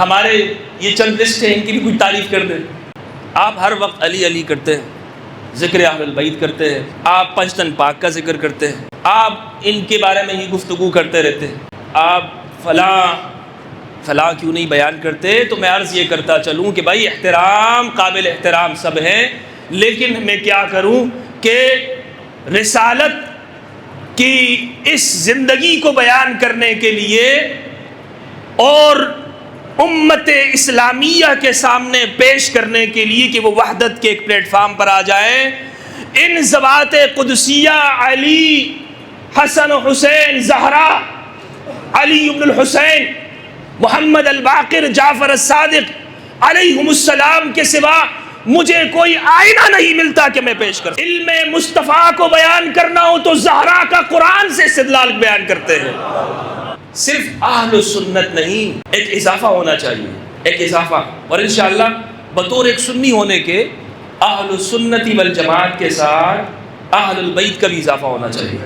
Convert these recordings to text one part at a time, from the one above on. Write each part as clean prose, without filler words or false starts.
ہمارے یہ چند لسٹ ہیں، ان کی بھی کچھ تعریف کر دیں۔ آپ ہر وقت علی علی کرتے ہیں، ذکر اہل البیت کرتے ہیں، آپ پنجتن پاک کا ذکر کرتے ہیں، آپ ان کے بارے میں ہی گفتگو کرتے رہتے ہیں، آپ فلاں کیوں نہیں بیان کرتے؟ تو میں عرض یہ کرتا چلوں کہ بھائی احترام، قابل احترام سب ہیں، لیکن میں کیا کروں کہ رسالت کی اس زندگی کو بیان کرنے کے لیے اور امت اسلامیہ کے سامنے پیش کرنے کے لیے کہ وہ وحدت کے ایک پلیٹ فارم پر آ جائے، ان ذوات قدسیہ علی، حسن و حسین، زہرا، علی ابن الحسین، محمد الباقر، جعفر الصادق علیہم السلام کے سوا مجھے کوئی آئینہ نہیں ملتا کہ میں پیش کر۔ علم مصطفیٰ کو بیان کرنا ہو تو زہرا کا قرآن سے استدلال بیان کرتے ہیں۔ صرف اہل سنت نہیں، ایک اضافہ ہونا چاہیے، ایک اضافہ، اور انشاءاللہ بطور ایک سنی ہونے کے اہل سنتی والجماعت کے ساتھ اہل البیت کا بھی اضافہ ہونا چاہیے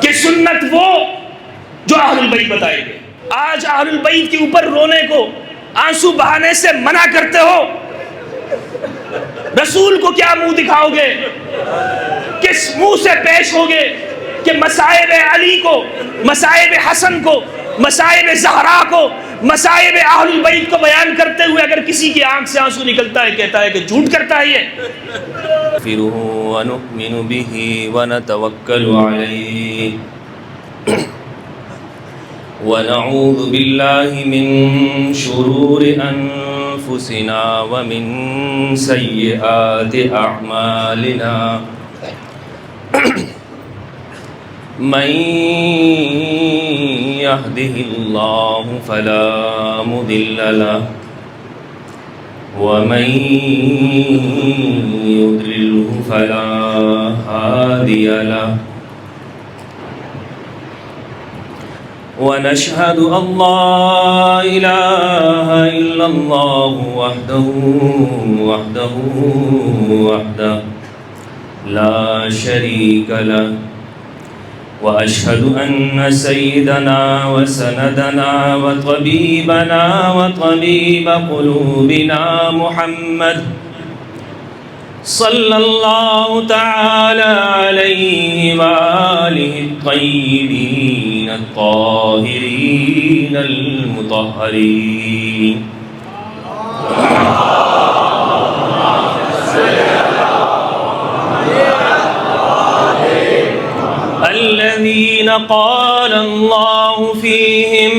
کہ سنت وہ جو اہل البیت بتائیں گے۔ آج اہل البیت کے اوپر رونے کو، آنسو بہانے سے منع کرتے ہو، رسول کو کیا منہ دکھاؤ گے؟ کس منہ سے پیش ہوگے کہ مصائب علی کو، مصائب حسن کو، مصائب زہرا کو، مصائب اہل البیت کو بیان کرتے ہوئے اگر کسی کی آنکھ سے آنسو نکلتا ہے کہتا ہے کہ جھوٹ کرتا ہے یہ؟ وَنُؤْمِنُ بِهِ وَنَتَوَكَّلُ عَلَيْهِ وَنَعُوذُ بِاللَّهِ مِن شُرُورِ أَنفُسِنَا وَمِن سَيِّئَاتِ أَعْمَالِنَا مَن يَهْدِهِ اللَّهُ فَلَا مُضِلَّ لَهُ وَمَن يُضْلِلْهُ فَلَا هَادِيَ لَهُ ونشهد أن لا إله إلا الله وحده لا شريك له وأشهد أن سيدنا وسندنا وطبيبنا وطبيب قلوبنا محمد صلی اللہ تعالی علیہ وآلہ الطیبین الطاہرین المطہرین الذین قال اللہ فیہم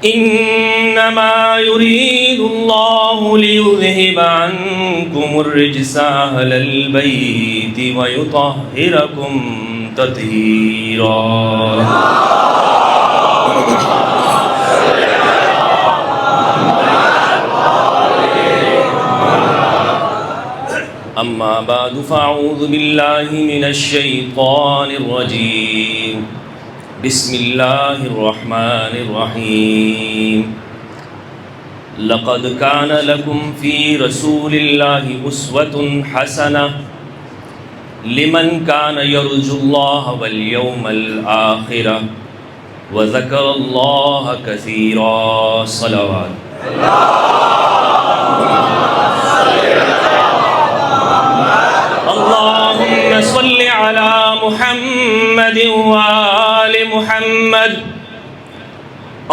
انما يريد الله ليذهب عنكم الرجس اهل البيت ويطهركم تطهيرا اما بعد فاعوذ بالله من الشيطان الرجيم بسم اللہ الرحمن الرحیم لقد كان لكم في رسول الله أسوة حسنة لمن كان يرجو الله واليوم الآخر وذكر الله كثيرا صلوات اللهم صل على محمد وآل محمد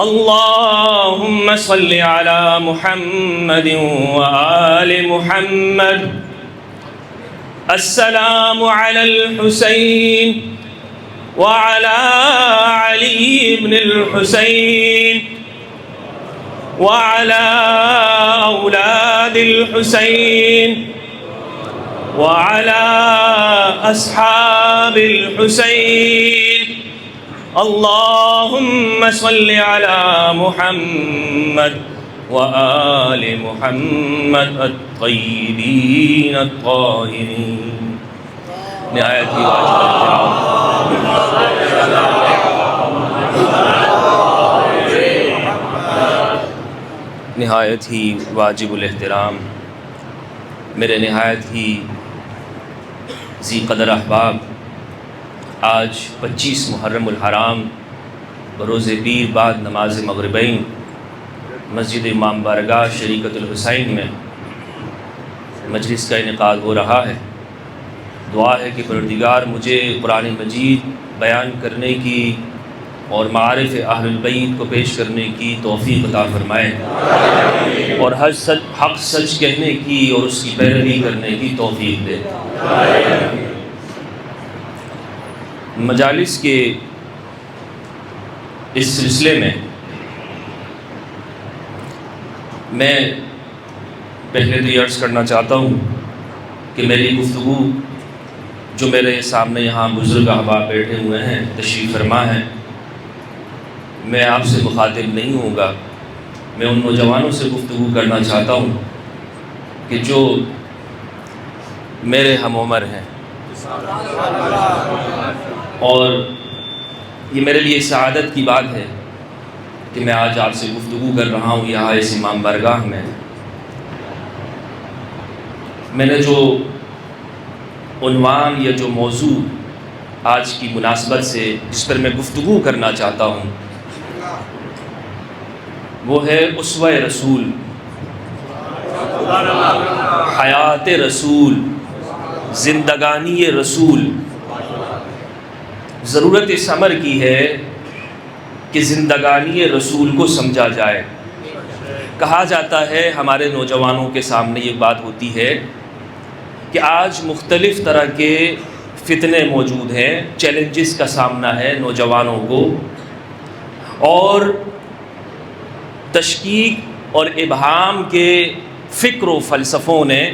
اللهم صل على محمد وآل محمد السلام على الحسين وعلى علي بن الحسين وعلى أولاد الحسين وعلى أصحاب الحسين اللهم صل على محمد وآل محمد الطيبين الطاهرين نہایت ہی واجب الاحترام میرے نہایت ہی ذی قدر احباب، آج 25 محرم الحرام بروز پیر بعد نماز مغربین مسجد امام بارگاہ شریکت الحسین میں مجلس کا انعقاد ہو رہا ہے۔ دعا ہے کہ پروردگار مجھے قرآن مجید بیان کرنے کی اور معارف اہل البیت کو پیش کرنے کی توفیق عطا فرمائے، اور حق سچ کہنے کی اور اس کی پیروی کرنے کی توفیق دے۔ مجالس کے اس سلسلے میں میں پہلے تو یہ عرض کرنا چاہتا ہوں کہ میری گفتگو جو میرے سامنے یہاں بزرگ احباب بیٹھے ہوئے ہیں، تشریف فرما ہیں، میں آپ سے مخاطب نہیں ہوں گا۔ میں ان نوجوانوں سے گفتگو کرنا چاہتا ہوں کہ جو میرے ہم عمر ہیں، اور یہ میرے لیے سعادت کی بات ہے کہ میں آج آپ سے گفتگو کر رہا ہوں یہاں اس امام بارگاہ میں۔ میں نے جو عنوان یا جو موضوع آج کی مناسبت سے جس پر میں گفتگو کرنا چاہتا ہوں وہ ہے اسوہ رسول، حیات رسول، زندگانی رسول۔ ضرورت اس امر کی ہے کہ زندگانی رسول کو سمجھا جائے۔ کہا جاتا ہے، ہمارے نوجوانوں کے سامنے یہ بات ہوتی ہے کہ آج مختلف طرح کے فتنے موجود ہیں، چیلنجز کا سامنا ہے نوجوانوں کو، اور تشکیک اور ابہام کے فکر و فلسفوں نے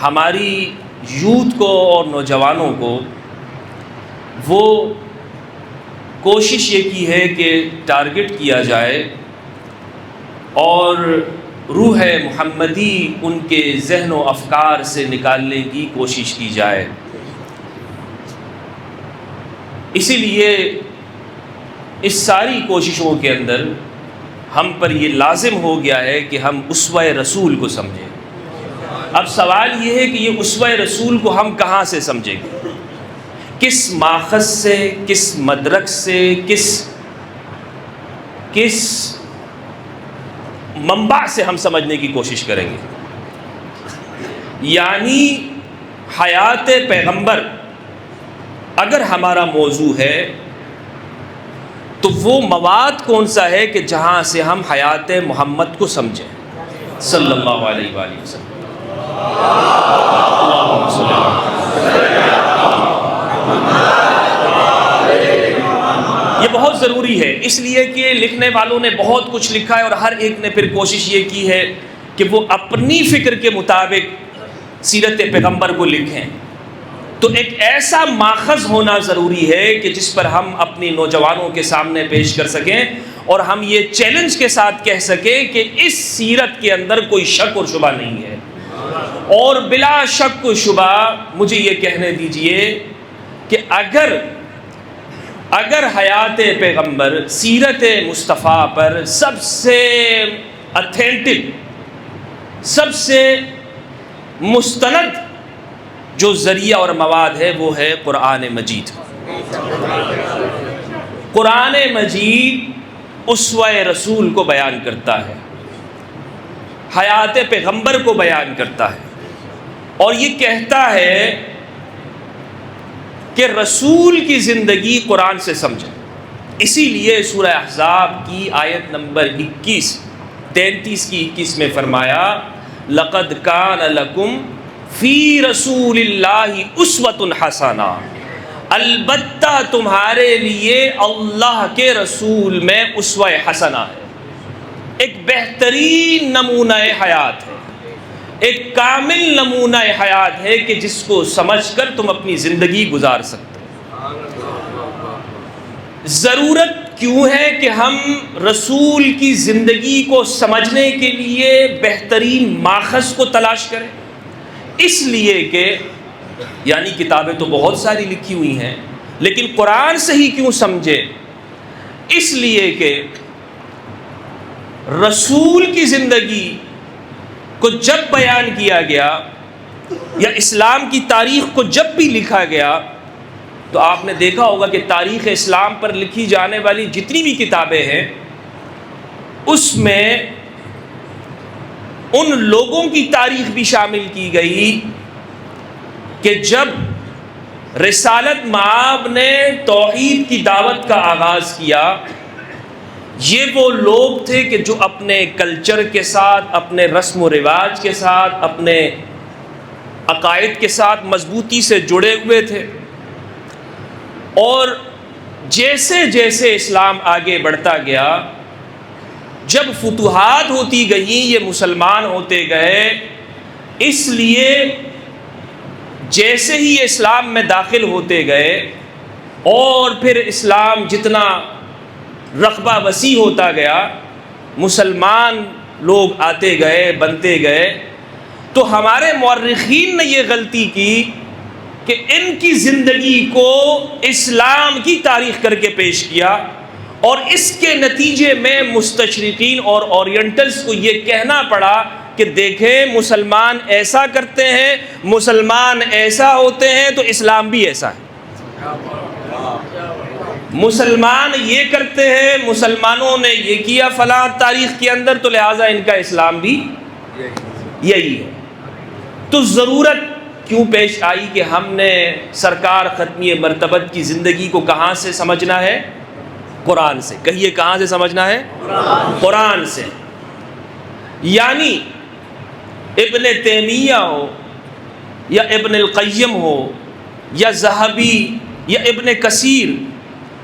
ہماری یوتھ کو اور نوجوانوں کو وہ کوشش یہ کی ہے کہ ٹارگٹ کیا جائے اور روح محمدی ان کے ذہن و افکار سے نکالنے کی کوشش کی جائے۔ اسی لیے اس ساری کوششوں کے اندر ہم پر یہ لازم ہو گیا ہے کہ ہم اسوہ رسول کو سمجھیں۔ اب سوال یہ ہے کہ یہ اسوہ رسول کو ہم کہاں سے سمجھیں گے؟ کس ماخذ سے، کس مدرک سے، کس منبع سے ہم سمجھنے کی کوشش کریں گے؟ یعنی حیات پیغمبر اگر ہمارا موضوع ہے تو وہ مواد کون سا ہے کہ جہاں سے ہم حیات محمد کو سمجھیں صلی اللہ علیہ وآلہ وسلم۔ اللہم صلی اللہ یہ بہت ضروری ہے، اس لیے کہ لکھنے والوں نے بہت کچھ لکھا ہے اور ہر ایک نے پھر کوشش یہ کی ہے کہ وہ اپنی فکر کے مطابق سیرت پیغمبر کو لکھیں۔ تو ایک ایسا ماخذ ہونا ضروری ہے کہ جس پر ہم اپنی نوجوانوں کے سامنے پیش کر سکیں اور ہم یہ چیلنج کے ساتھ کہہ سکیں کہ اس سیرت کے اندر کوئی شک اور شبہ نہیں ہے۔ اور بلا شک و شبہ مجھے یہ کہنے دیجئے کہ اگر حیات پیغمبر، سیرت مصطفیٰ پر سب سے اتھینٹک، سب سے مستند جو ذریعہ اور مواد ہے وہ ہے قرآن مجید۔ قرآن مجید اسوہ رسول کو بیان کرتا ہے، حیات پیغمبر کو بیان کرتا ہے، اور یہ کہتا ہے کہ رسول کی زندگی قرآن سے سمجھیں۔ اسی لیے سورہ احزاب کی آیت نمبر 33 کی 21 میں فرمایا لَقَدْ كَانَ لَكُمْ فِي رَسُولِ اللَّهِ أُسْوَةٌ حَسَنَةٌ، البتہ تمہارے لیے اللہ کے رسول میں اسوہ حسنہ ہے، ایک بہترین نمونہ حیات ہے، ایک کامل نمونہ حیات ہے کہ جس کو سمجھ کر تم اپنی زندگی گزار سکتے ہو۔ ضرورت کیوں ہے کہ ہم رسول کی زندگی کو سمجھنے کے لیے بہترین ماخذ کو تلاش کریں؟ اس لیے کہ یعنی کتابیں تو بہت ساری لکھی ہوئی ہیں، لیکن قرآن سے ہی کیوں سمجھے؟ اس لیے کہ رسول کی زندگی کو جب بیان کیا گیا یا اسلام کی تاریخ کو جب بھی لکھا گیا تو آپ نے دیکھا ہوگا کہ تاریخ اسلام پر لکھی جانے والی جتنی بھی کتابیں ہیں اس میں ان لوگوں کی تاریخ بھی شامل کی گئی کہ جب رسالت مآب نے توحید کی دعوت کا آغاز کیا، یہ وہ لوگ تھے کہ جو اپنے کلچر کے ساتھ، اپنے رسم و رواج کے ساتھ، اپنے عقائد کے ساتھ مضبوطی سے جڑے ہوئے تھے، اور جیسے جیسے اسلام آگے بڑھتا گیا، جب فتوحات ہوتی گئیں یہ مسلمان ہوتے گئے، اس لیے جیسے ہی اسلام میں داخل ہوتے گئے اور پھر اسلام جتنا رقبہ وسیع ہوتا گیا، مسلمان لوگ آتے گئے، بنتے گئے، تو ہمارے مورخین نے یہ غلطی کی کہ ان کی زندگی کو اسلام کی تاریخ کر کے پیش کیا، اور اس کے نتیجے میں مستشرقین اور اورینٹلز کو یہ کہنا پڑا کہ دیکھیں مسلمان ایسا کرتے ہیں، مسلمان ایسا ہوتے ہیں، تو اسلام بھی ایسا ہے۔ مسلمان یہ کرتے ہیں، مسلمانوں نے یہ کیا فلاں تاریخ کے اندر، تو لہٰذا ان کا اسلام بھی یہی ہے۔ تو ضرورت کیوں پیش آئی کہ ہم نے سرکار ختمی مرتبت کی زندگی کو کہاں سے سمجھنا ہے؟ قرآن سے۔ کہیے کہاں سے سمجھنا ہے؟ قرآن سے۔ یعنی ابن تیمیہ ہو یا ابن القیم ہو یا ذہبی یا ابن کثیر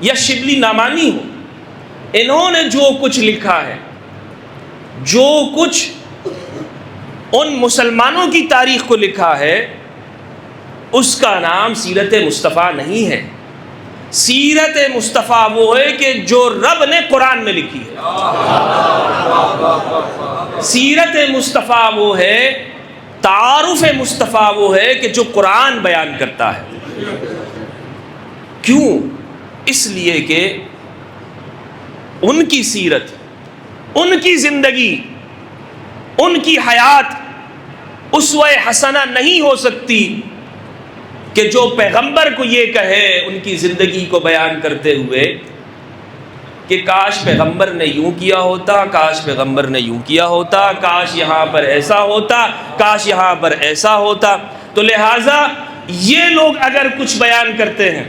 یا شبلی نعمانی ہو، انہوں نے جو کچھ لکھا ہے، جو کچھ ان مسلمانوں کی تاریخ کو لکھا ہے، اس کا نام سیرت مصطفیٰ نہیں ہے۔ سیرت مصطفیٰ وہ ہے کہ جو رب نے قرآن میں لکھی ہے۔ سیرت مصطفیٰ وہ ہے، تعارف مصطفیٰ وہ ہے کہ جو قرآن بیان کرتا ہے۔ کیوں؟ اس لیے کہ ان کی سیرت، ان کی زندگی، ان کی حیات اسوہ حسنہ نہیں ہو سکتی کہ جو پیغمبر کو یہ کہے ان کی زندگی کو بیان کرتے ہوئے کہ کاش پیغمبر نے یوں کیا ہوتا، کاش پیغمبر نے یوں کیا ہوتا، کاش یہاں پر ایسا ہوتا، کاش یہاں پر ایسا ہوتا۔ تو لہٰذا یہ لوگ اگر کچھ بیان کرتے ہیں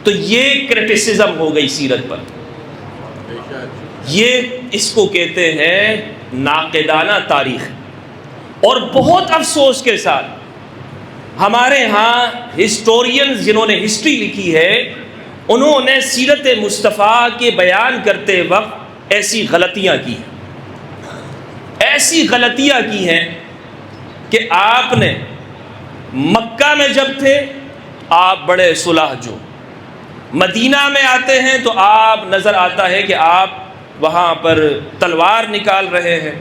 تو یہ کرٹیسزم ہو گئی سیرت پر، یہ اس کو کہتے ہیں ناقدانہ تاریخ۔ اور بہت افسوس کے ساتھ ہمارے ہاں ہسٹورینز جنہوں نے ہسٹری لکھی ہے، انہوں نے سیرت مصطفیٰ کے بیان کرتے وقت ایسی غلطیاں کی ہیں، ایسی غلطیاں کی ہیں کہ آپ نے مکہ میں جب تھے آپ بڑے صلح جو، مدینہ میں آتے ہیں تو آپ نظر آتا ہے کہ آپ وہاں پر تلوار نکال رہے ہیں،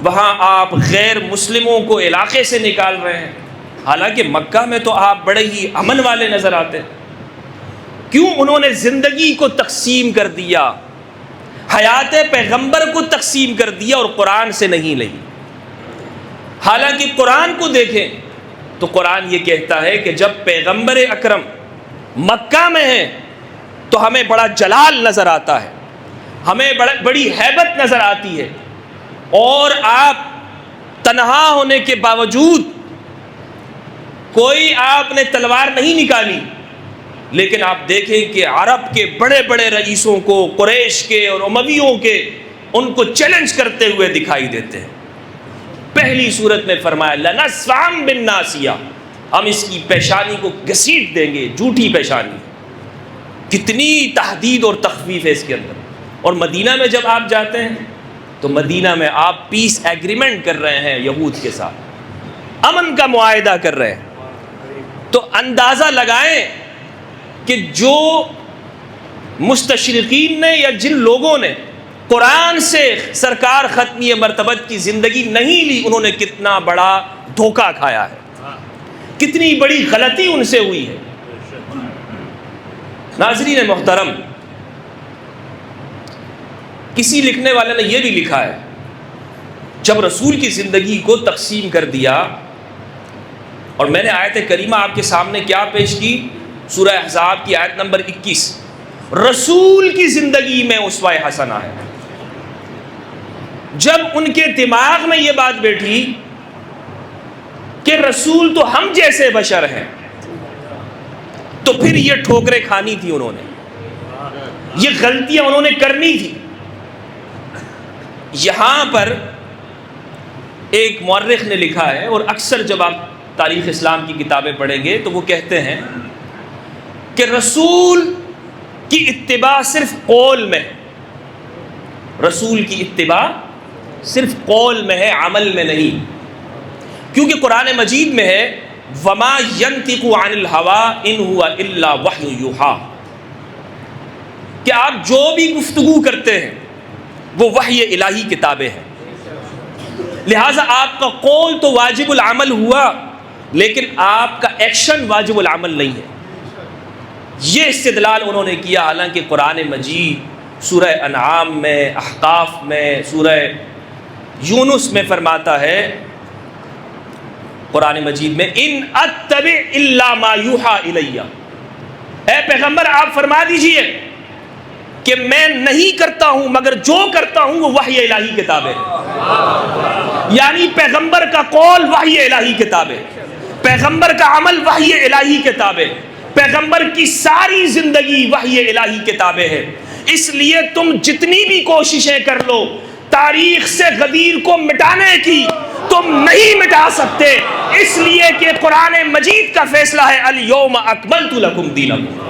وہاں آپ غیر مسلموں کو علاقے سے نکال رہے ہیں، حالانکہ مکہ میں تو آپ بڑے ہی امن والے نظر آتے ہیں۔ کیوں؟ انہوں نے زندگی کو تقسیم کر دیا، حیات پیغمبر کو تقسیم کر دیا اور قرآن سے نہیں لگی۔ حالانکہ قرآن کو دیکھیں تو قرآن یہ کہتا ہے کہ جب پیغمبر اکرم مکہ میں ہیں تو ہمیں بڑا جلال نظر آتا ہے، ہمیں بڑی ہیبت نظر آتی ہے، اور آپ تنہا ہونے کے باوجود کوئی آپ نے تلوار نہیں نکالی، لیکن آپ دیکھیں کہ عرب کے بڑے بڑے رئیسوں کو، قریش کے اور امویوں کے، ان کو چیلنج کرتے ہوئے دکھائی دیتے ہیں۔ پہلی صورت میں فرمایا لَنَسْفَعًا بِالنَّاسِیَةِ، ہم اس کی پیشانی کو گھسیٹ دیں گے، جھوٹی پیشانی۔ کتنی تحدید اور تخفیف ہے اس کے اندر۔ اور مدینہ میں جب آپ جاتے ہیں تو مدینہ میں آپ پیس ایگریمنٹ کر رہے ہیں یہود کے ساتھ، امن کا معاہدہ کر رہے ہیں۔ تو اندازہ لگائیں کہ جو مستشرقین نے یا جن لوگوں نے قرآن سے سرکار ختمی مرتبت کی زندگی نہیں لی، انہوں نے کتنا بڑا دھوکہ کھایا ہے، کتنی بڑی غلطی ان سے ہوئی ہے۔ ناظرین محترم، کسی لکھنے والے نے یہ بھی لکھا ہے جب رسول کی زندگی کو تقسیم کر دیا، اور میں نے آیت کریمہ آپ کے سامنے کیا پیش کی سورہ احزاب کی آیت نمبر 21، رسول کی زندگی میں اسوہ حسنہ ہے۔ جب ان کے دماغ میں یہ بات بیٹھی کہ رسول تو ہم جیسے بشر ہیں، تو پھر یہ ٹھوکریں کھانی تھی، انہوں نے یہ غلطیاں انہوں نے کرنی تھی۔ یہاں پر ایک مورخ نے لکھا ہے، اور اکثر جب آپ تاریخ اسلام کی کتابیں پڑھیں گے تو وہ کہتے ہیں کہ رسول کی اتباع صرف قول میں، رسول کی اتباع صرف قول میں ہے، عمل میں نہیں، کیونکہ قرآن مجید میں ہے وَمَا يَنْطِقُ عَنِ الْهَوَىٰ إِنْ هُوَ إِلَّا وَحْيٌ يُوحَىٰ، کہ آپ جو بھی گفتگو کرتے ہیں وہ وحی الہی کتابیں ہیں۔ لہٰذا آپ کا قول تو واجب العمل ہوا، لیکن آپ کا ایکشن واجب العمل نہیں ہے۔ یہ استدلال انہوں نے کیا، حالانکہ قرآن مجید سورہ انعام میں، احقاف میں، سورہ یونس میں فرماتا ہے، قرآن مجید میں ان اتبع الا ما یوحیٰ الی، اے پیغمبر آپ فرما دیجئے کہ میں نہیں کرتا ہوں مگر جو کرتا ہوں وہ وحی الہی کتاب ہے۔ یعنی پیغمبر کا قول وحی الہی کتاب ہے، پیغمبر کا عمل وحی الہی کتاب ہے، پیغمبر کی ساری زندگی وحی الہی کتابیں ہیں۔ اس لیے تم جتنی بھی کوششیں کر لو تاریخ سے غدیر کو مٹانے کی، تم نہیں مٹا سکتے، اس لیے کہ قرآن مجید کا فیصلہ ہے الیوم اکملت لکم دینکم۔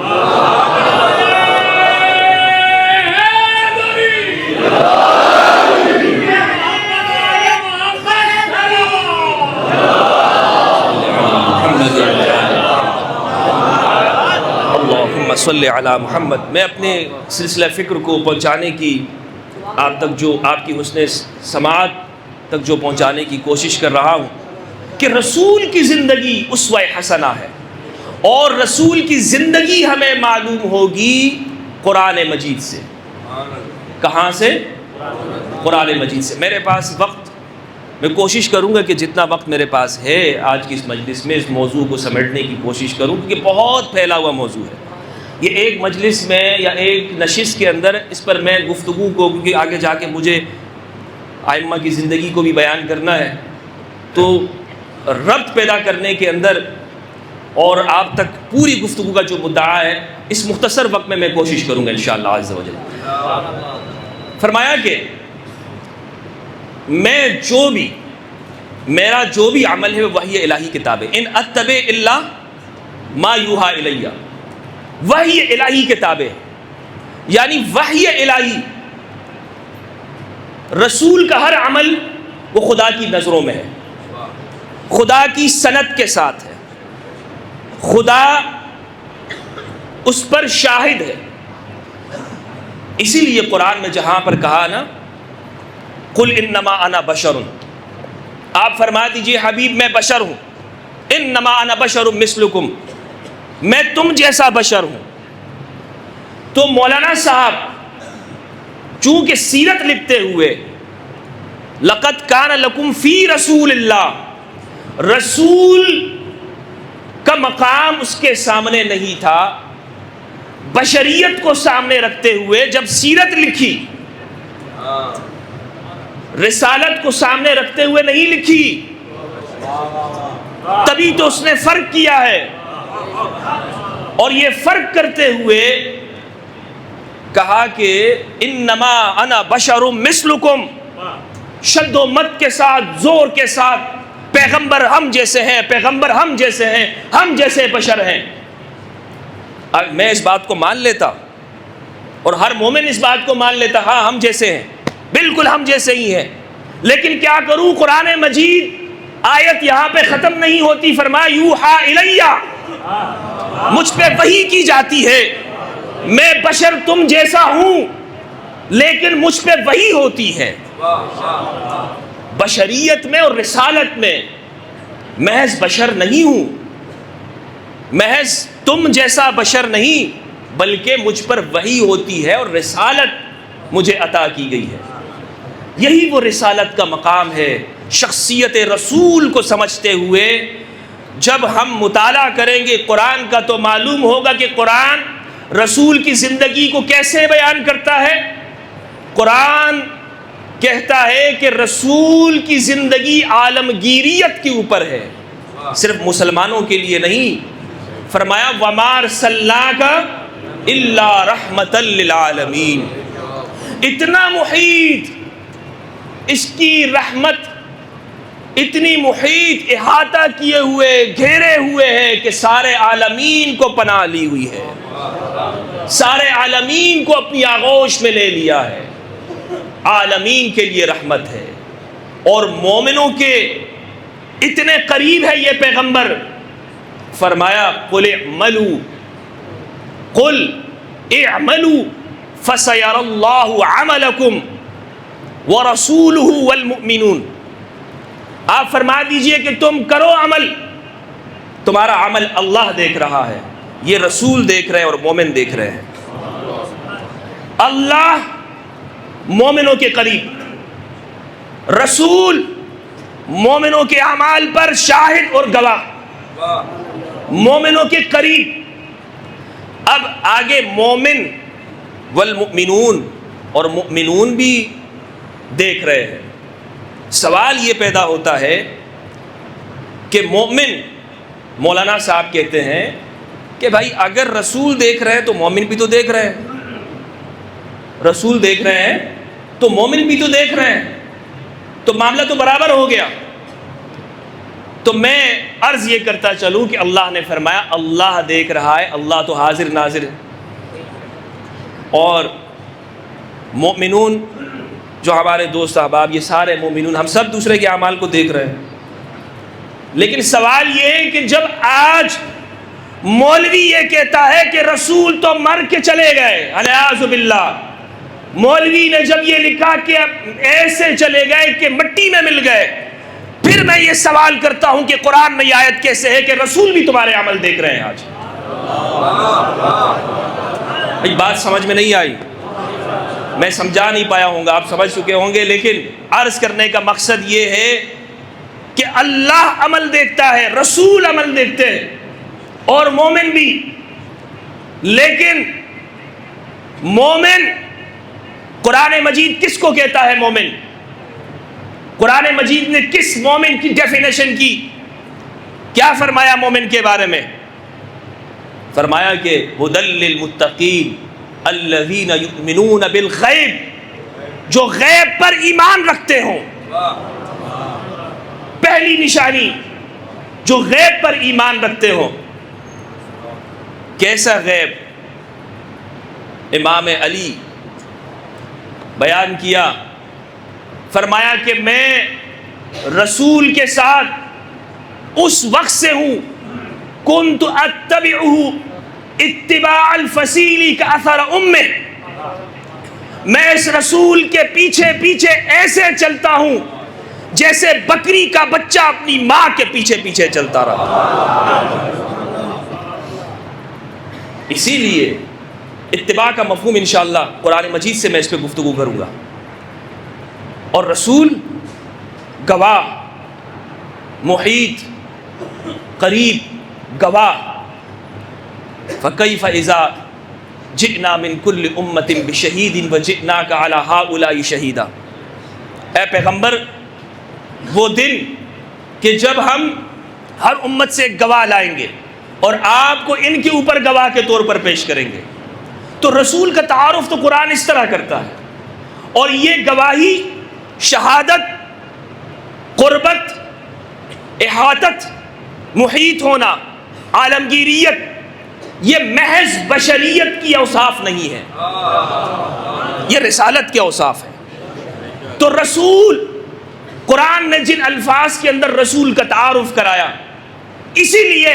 اللہم صلی علی محمد۔ میں اپنے سلسلہ فکر کو پہنچانے کی، آپ تک جو آپ کی حسن سماعت تک جو پہنچانے کی کوشش کر رہا ہوں کہ رسول کی زندگی اسوہ حسنہ ہے، اور رسول کی زندگی ہمیں معلوم ہوگی قرآن مجید سے۔ کہاں سے؟ قرآن مجید سے۔ میرے پاس وقت، میں کوشش کروں گا کہ جتنا وقت میرے پاس ہے آج کی اس مجلس میں اس موضوع کو سمیٹنے کی کوشش کروں، کیونکہ بہت پھیلا ہوا موضوع ہے۔ یہ ایک مجلس میں یا ایک نشست کے اندر اس پر میں گفتگو کو، کیونکہ آگے جا کے مجھے ائمہ کی زندگی کو بھی بیان کرنا ہے، تو ربط پیدا کرنے کے اندر اور آپ تک پوری گفتگو کا جو مدعا ہے اس مختصر وقت میں کوشش کروں گا انشاءاللہ عز و جل۔ فرمایا کہ میرا جو بھی عمل ہے وہ وحی الہی کتاب ہے۔ ان اتبع الا ما یوحیٰ الی، وحی الہی کتابیں، یعنی وحی الہی، رسول کا ہر عمل وہ خدا کی نظروں میں ہے، خدا کی سند کے ساتھ ہے، خدا اس پر شاہد ہے۔ اسی لیے قرآن میں جہاں پر کہا نا قل انما انا بشر، آپ فرما دیجئے حبیب میں بشر ہوں، انما انا بشر مثلکم، میں تم جیسا بشر ہوں۔ تو مولانا صاحب چونکہ سیرت لکھتے ہوئے لقد کان لکم فی رسول اللہ، رسول کا مقام اس کے سامنے نہیں تھا، بشریت کو سامنے رکھتے ہوئے جب سیرت لکھی، رسالت کو سامنے رکھتے ہوئے نہیں لکھی، تبھی تو اس نے فرق کیا ہے۔ اور یہ فرق کرتے ہوئے کہا کہ انما انا بشر مثلکم، شد و مد کے ساتھ، زور کے ساتھ، پیغمبر ہم جیسے ہیں، پیغمبر ہم جیسے ہیں، ہم جیسے بشر ہیں۔ میں اس بات کو مان لیتا اور ہر مومن اس بات کو مان لیتا، ہاں ہم جیسے ہیں، بالکل ہم جیسے ہی ہیں، لیکن کیا کروں، قرآن مجید آیت یہاں پہ ختم نہیں ہوتی، فرمایا یوحیٰ الیہ، مجھ پہ وحی کی جاتی ہے، میں بشر تم جیسا ہوں لیکن مجھ پہ وحی ہوتی ہے۔ بشریت میں اور رسالت میں محض بشر نہیں ہوں، محض تم جیسا بشر نہیں، بلکہ مجھ پر وحی ہوتی ہے اور رسالت مجھے عطا کی گئی ہے۔ یہی وہ رسالت کا مقام ہے۔ شخصیت رسول کو سمجھتے ہوئے جب ہم مطالعہ کریں گے قرآن کا تو معلوم ہوگا کہ قرآن رسول کی زندگی کو کیسے بیان کرتا ہے۔ قرآن کہتا ہے کہ رسول کی زندگی عالمگیریت کے اوپر ہے، صرف مسلمانوں کے لیے نہیں۔ فرمایا وَمَا أَرْسَلْنَاكَ إِلَّا رَحْمَةً لِّلْعَالَمِينَ، اتنا محیط، اس کی رحمت اتنی محیط، احاطہ کیے ہوئے، گھیرے ہوئے ہے کہ سارے عالمین کو پناہ لی ہوئی ہے، سارے عالمین کو اپنی آغوش میں لے لیا ہے، عالمین کے لیے رحمت ہے۔ اور مومنوں کے اتنے قریب ہے یہ پیغمبر، فرمایا قل اعملوا، قل اعملوا فسيرى الله عملكم ورسوله والمؤمنون، آپ فرما دیجئے کہ تم کرو عمل، تمہارا عمل اللہ دیکھ رہا ہے، یہ رسول دیکھ رہے ہیں اور مومن دیکھ رہے ہیں۔ اللہ مومنوں کے قریب، رسول مومنوں کے اعمال پر شاہد اور گواہ، مومنوں کے قریب۔ اب آگے مومن والمؤمنون، اور مؤمنون بھی دیکھ رہے ہیں۔ سوال یہ پیدا ہوتا ہے کہ مومن، مولانا صاحب کہتے ہیں کہ بھائی اگر رسول دیکھ رہے ہیں تو مومن بھی تو دیکھ رہے ہیں، رسول دیکھ رہے ہیں تو مومن بھی تو دیکھ رہے ہیں، تو معاملہ تو برابر ہو گیا۔ تو میں عرض یہ کرتا چلوں کہ اللہ نے فرمایا اللہ دیکھ رہا ہے، اللہ تو حاضر ناظر ہے، اور مومنون جو ہمارے دوست احباب، یہ سارے مومنون، ہم سب دوسرے کے اعمال کو دیکھ رہے ہیں۔ لیکن سوال یہ ہے کہ جب آج مولوی یہ کہتا ہے کہ رسول تو مر کے چلے گئے، الیاذ باللہ، مولوی نے جب یہ لکھا کہ ایسے چلے گئے کہ مٹی میں مل گئے، پھر میں یہ سوال کرتا ہوں کہ قرآن میں یہ آیت کیسے ہے کہ رسول بھی تمہارے عمل دیکھ رہے ہیں؟ آج بات سمجھ میں نہیں آئی، میں سمجھا نہیں پایا ہوں گا، آپ سمجھ چکے ہوں گے، لیکن عرض کرنے کا مقصد یہ ہے کہ اللہ عمل دیکھتا ہے، رسول عمل دیکھتے ہیں، اور مومن بھی۔ لیکن مومن، قرآن مجید کس کو کہتا ہے مومن؟ قرآن مجید نے کس مومن کی ڈیفینیشن کی؟ کیا فرمایا مومن کے بارے میں؟ فرمایا کہ ھدی للمتقین الذین یؤمنون بالغیب، جو غیب پر ایمان رکھتے ہوں۔ پہلی نشانی، جو غیب پر ایمان رکھتے ہوں۔ کیسا غیب؟ امام علی بیان کیا، فرمایا کہ میں رسول کے ساتھ اس وقت سے ہوں، کنت اتبعہ اتباع الفصیل کاثر امہ، میں اس رسول کے پیچھے پیچھے ایسے چلتا ہوں جیسے بکری کا بچہ اپنی ماں کے پیچھے پیچھے چلتا رہا۔ اسی لیے اتباع کا مفہوم انشاءاللہ قرآن مجید سے میں اس پہ گفتگو کروں گا، اور رسول گواہ، محیط، قریب، گواہ۔ فَكَيْفَ إِذَا جِئْنَا مِن كُلِّ أُمَّةٍ بِشَهِيدٍ وَجِئْنَاكَ عَلَى هَؤُلَاءِ شَهِيدًا، اے پیغمبر وہ دن کہ جب ہم ہر امت سے ایک گواہ لائیں گے اور آپ کو ان کے اوپر گواہ کے طور پر پیش کریں گے۔ تو رسول کا تعارف تو قرآن اس طرح کرتا ہے، اور یہ گواہی، شہادت، قربت، احاطت، محیط ہونا، عالمگیریت، یہ محض بشریت کی اوصاف نہیں ہے، یہ رسالت کے اوصاف ہے۔ تو رسول، قرآن نے جن الفاظ کے اندر رسول کا تعارف کرایا، اسی لیے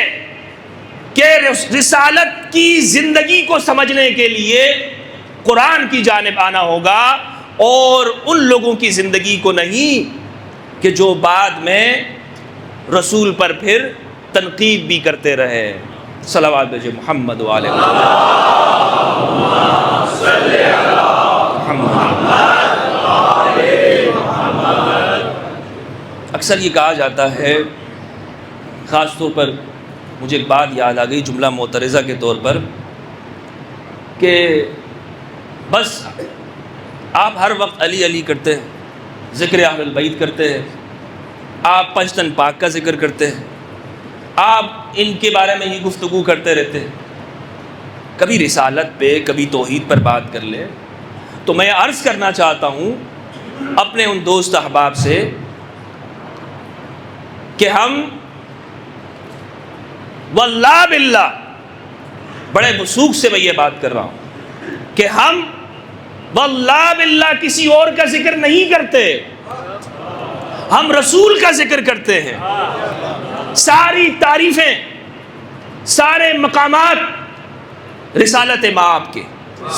کہ رسالت کی زندگی کو سمجھنے کے لیے قرآن کی جانب آنا ہوگا، اور ان لوگوں کی زندگی کو نہیں کہ جو بعد میں رسول پر پھر تنقید بھی کرتے رہے۔ صلوات بھیجے محمد وعلیہ اکثر یہ کہا جاتا ہے خاص طور پر مجھے ایک بات یاد آ گئی جملہ معترضہ کے طور پر کہ بس آپ ہر وقت علی علی کرتے ہیں، ذکر اہل البیت کرتے ہیں، آپ پنجتن پاک کا ذکر کرتے ہیں، آپ ان کے بارے میں ہی گفتگو کرتے رہتے ہیں، کبھی رسالت پہ کبھی توحید پر بات کر لیں۔ تو میں عرض کرنا چاہتا ہوں اپنے ان دوست احباب سے کہ ہم واللہ باللہ بڑے وثوق سے میں یہ بات کر رہا ہوں کہ ہم واللہ باللہ کسی اور کا ذکر نہیں کرتے، ہم رسول کا ذکر کرتے ہیں۔ ساری تعریفیں، سارے مقامات رسالت مآب کے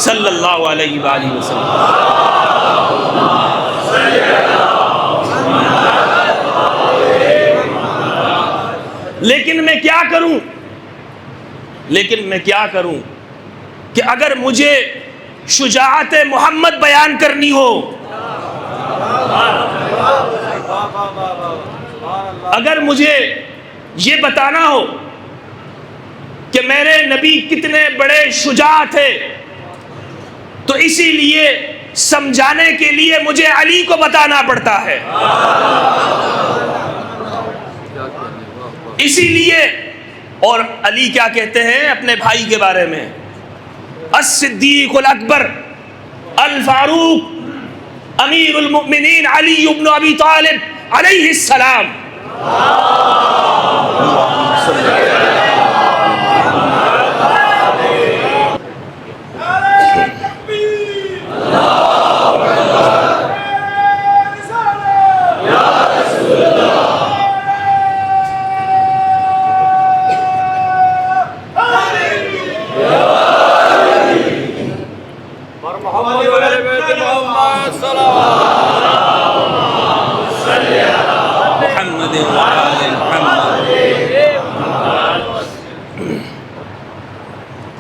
صلی اللہ علیہ وآلہ وسلم۔ لیکن میں کیا کروں کہ اگر مجھے شجاعت محمد بیان کرنی ہو، اگر مجھے یہ بتانا ہو کہ میرے نبی کتنے بڑے شجاع تھے، تو اسی لیے سمجھانے کے لیے مجھے علی کو بتانا پڑتا ہے۔ اسی لیے، اور علی کیا کہتے ہیں اپنے بھائی کے بارے میں؟ الصدیق الاکبر الفاروق امیر المؤمنین علی بن ابی طالب علیہ السلام۔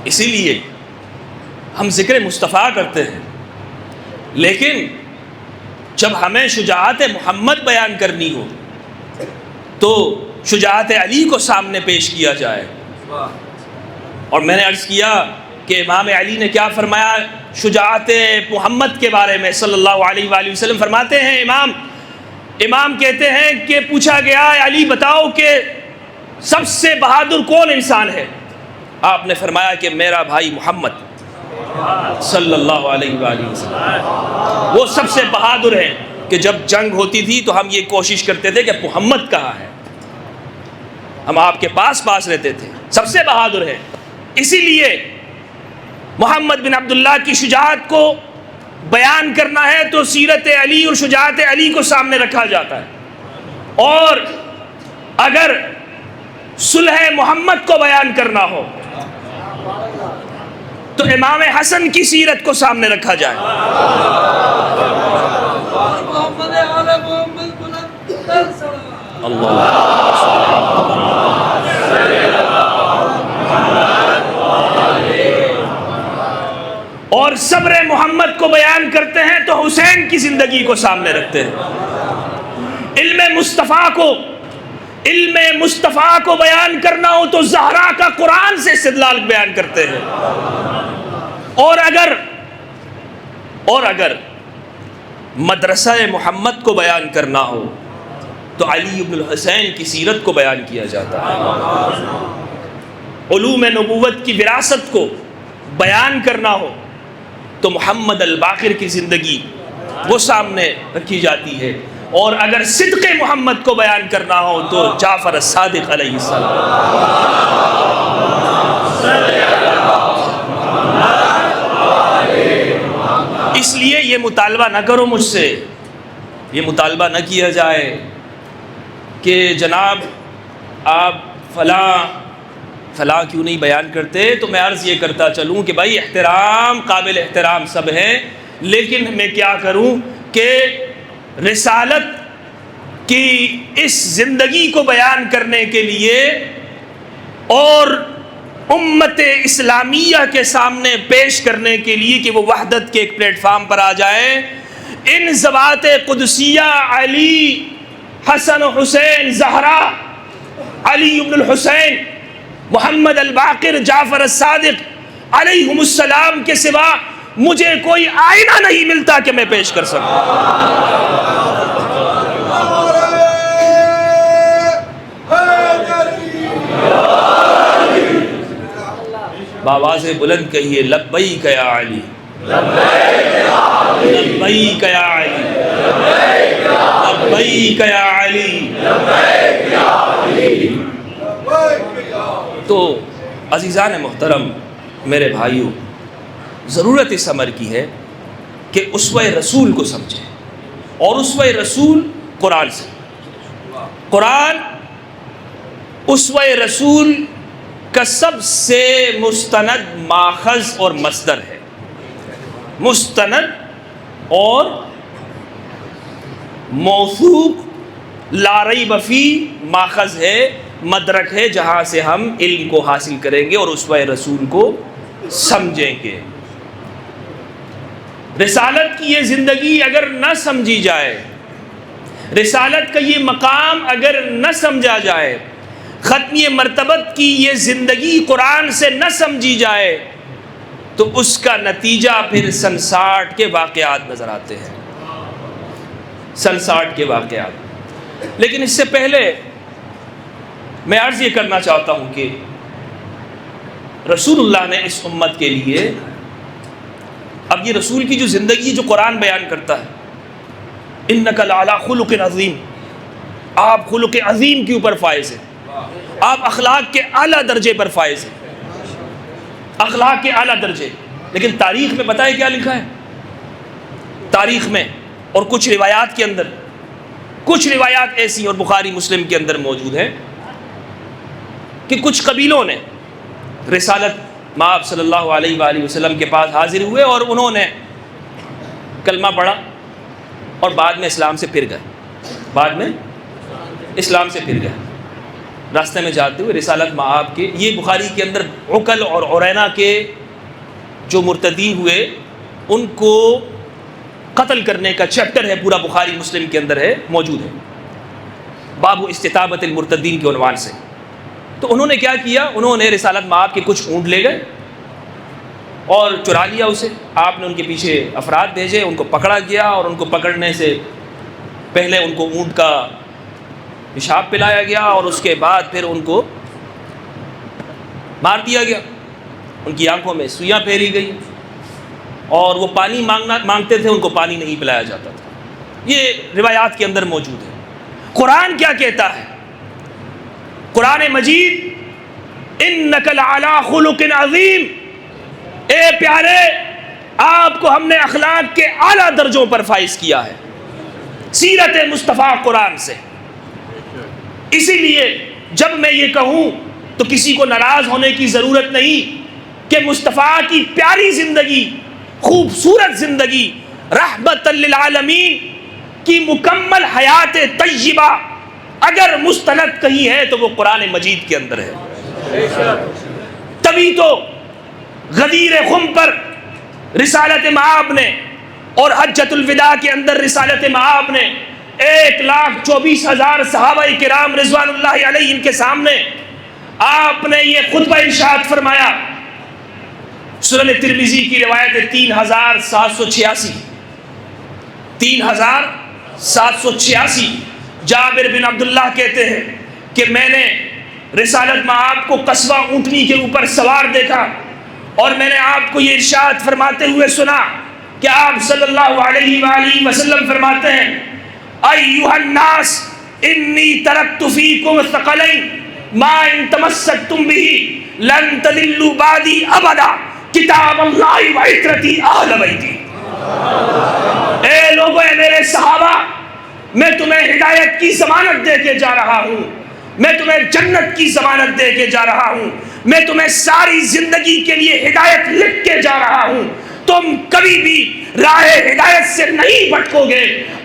اسی لیے ہم ذکر مصطفیٰ کرتے ہیں، لیکن جب ہمیں شجاعت محمد بیان کرنی ہو تو شجاعت علی کو سامنے پیش کیا جائے۔ اور میں نے عرض کیا کہ امام علی نے کیا فرمایا شجاعت محمد کے بارے میں صلی اللہ علیہ وآلہ وسلم؟ فرماتے ہیں امام کہتے ہیں کہ پوچھا گیا علی بتاؤ کہ سب سے بہادر کون انسان ہے؟ آپ نے فرمایا کہ میرا بھائی محمد صلی اللہ علیہ وآلہ وسلم، وہ سب سے بہادر ہیں۔ کہ جب جنگ ہوتی تھی تو ہم یہ کوشش کرتے تھے کہ محمد کہاں ہے، ہم آپ کے پاس رہتے تھے، سب سے بہادر ہیں۔ اسی لیے محمد بن عبداللہ کی شجاعت کو بیان کرنا ہے تو سیرت علی اور شجاعت علی کو سامنے رکھا جاتا ہے، اور اگر صلح محمد کو بیان کرنا ہو تو امام حسن کی سیرت کو سامنے رکھا جائے۔ اور صبر محمد کو بیان کرتے ہیں تو حسین کی زندگی کو سامنے رکھتے ہیں۔ علم مصطفیٰ کو بیان کرنا ہو تو زہرا کا قرآن سے استدلال بیان کرتے ہیں، اور اگر مدرسہ محمد کو بیان کرنا ہو تو علی بن الحسین کی سیرت کو بیان کیا جاتا ہے۔ علوم نبوت کی وراثت کو بیان کرنا ہو تو محمد الباقر کی زندگی وہ سامنے رکھی جاتی ہے، اور اگر صدق محمد کو بیان کرنا ہو تو جعفر الصادق علیہ السلام۔ اس لیے یہ مطالبہ نہ کرو مجھ سے، یہ مطالبہ نہ کیا جائے کہ جناب آپ فلاں کیوں نہیں بیان کرتے۔ تو میں عرض یہ کرتا چلوں کہ بھائی قابل احترام سب ہیں، لیکن میں کیا کروں کہ رسالت کی اس زندگی کو بیان کرنے کے لیے اور امت اسلامیہ کے سامنے پیش کرنے کے لیے کہ وہ وحدت کے ایک پلیٹ فارم پر آ جائے، ان ذوات قدسیہ علی، حسن و حسین، زہرا علی بن الحسین، محمد الباقر، جعفر الصادق علیہم السلام کے سوا مجھے کوئی آئینہ نہیں ملتا کہ میں پیش کر سکوں۔ بآواز بلند کہیے لبیک یا علی، لبیک یا علی، لبیک یا علی۔ تو عزیزان محترم، میرے بھائیوں، ضرورت اس امر کی ہے کہ اسوہ رسول کو سمجھیں، اور اسوہ رسول قرآن سے۔ قرآن اسوہ رسول کا سب سے مستند ماخذ اور مصدر ہے، مستند اور موثوق لا ریب فی ماخذ ہے، مدرک ہے جہاں سے ہم علم کو حاصل کریں گے اور اسوہ رسول کو سمجھیں گے۔ رسالت کی یہ زندگی اگر نہ سمجھی جائے، رسالت کا یہ مقام اگر نہ سمجھا جائے، ختمی مرتبت کی یہ زندگی قرآن سے نہ سمجھی جائے، تو اس کا نتیجہ پھر سن 60 کے واقعات نظر آتے ہیں، سن 60 کے واقعات۔ لیکن اس سے پہلے میں عرض یہ کرنا چاہتا ہوں کہ رسول اللہ نے اس امت کے لیے، اب یہ رسول کی جو زندگی جو قرآن بیان کرتا ہے، اِنَّكَ لَعَلَىٰ خُلُقٍ عَظِيمٍ، آپ خلق عظیم کے اوپر فائز ہیں، آپ اخلاق کے اعلیٰ درجے پر فائز ہیں، اخلاق کے اعلیٰ درجے۔ لیکن تاریخ میں پتہ ہے کیا لکھا ہے؟ تاریخ میں اور کچھ روایات کے اندر، کچھ روایات ایسی اور بخاری مسلم کے اندر موجود ہیں کہ کچھ قبیلوں نے رسالت مآب صلی اللہ علیہ وآلہ وسلم کے پاس حاضر ہوئے اور انہوں نے کلمہ پڑھا اور بعد میں اسلام سے پھر گئے، بعد میں اسلام سے پھر گئے۔ راستے میں جاتے ہوئے رسالت مآب کے، یہ بخاری کے اندر عقل اور عرینہ کے جو مرتدی ہوئے ان کو قتل کرنے کا چیپٹر ہے، پورا بخاری مسلم کے اندر ہے، موجود ہے، باب استتابۃ المرتدین کے عنوان سے۔ تو انہوں نے کیا کیا؟ انہوں نے رسالت مآب کے کچھ اونٹ لے گئے اور چرا لیا اسے۔ آپ نے ان کے پیچھے افراد بھیجے، ان کو پکڑا گیا اور ان کو پکڑنے سے پہلے ان کو اونٹ کا پیشاب پلایا گیا اور اس کے بعد پھر ان کو مار دیا گیا، ان کی آنکھوں میں سوئیاں پھیری گئی اور وہ پانی مانگتے تھے، ان کو پانی نہیں پلایا جاتا تھا۔ یہ روایات کے اندر موجود ہے۔ قرآن کیا کہتا ہے؟ قرآن مجید اِنَّكَ لَعَلَىٰ خُلُقٍ عَظِيمٍ، اے پیارے آپ کو ہم نے اخلاق کے اعلیٰ درجوں پر فائز کیا ہے، سیرت مصطفیٰ قرآن سے۔ اسی لیے جب میں یہ کہوں تو کسی کو ناراض ہونے کی ضرورت نہیں کہ مصطفیٰ کی پیاری زندگی، خوبصورت زندگی، رحمت للعالمین کی مکمل حیات طیبہ اگر مستند کہیں ہے تو وہ قرآن مجید کے اندر ہے۔ تبھی تو غدیر خم پر رسالت مآب نے اور حجۃ الوداع کے اندر رسالت مآب نے 1,24,000 صحابہ کرام رضوان اللہ علیہم کے سامنے آپ نے یہ خطبہ ارشاد فرمایا۔ سنن ترمذی کی روایت ہے 3,786، 3,786۔ جابر بن عبداللہ کہتے ہیں کہ میں نے رسالت مآب کو قصبہ اونٹنی کے اوپر سوار دیکھا اور میں نے آپ کو یہ ارشاد فرماتے ہوئے سنا کہ آپ صلی اللہ علیہ وآلہ وسلم فرماتے ہیں ایھا الناس انی ترکت فیکم ثقلین ما ان تمسکتم بہ لن تضلوا بعدی ابدا کتاب اللہ و عترتی اہل بیتی۔ اے لوگو، اے میرے صحابہ، میں تمہیں ہدایت کی ضمانت دے کے جا رہا ہوں، میں تمہیں جنت کی ضمانت دے کے جا رہا ہوں، میں تمہیں ساری زندگی کے لیے ہدایت لکھ کے جا رہا ہوں۔ تم کبھی بھی راہ ہدایت سے نہیں بھٹکو گے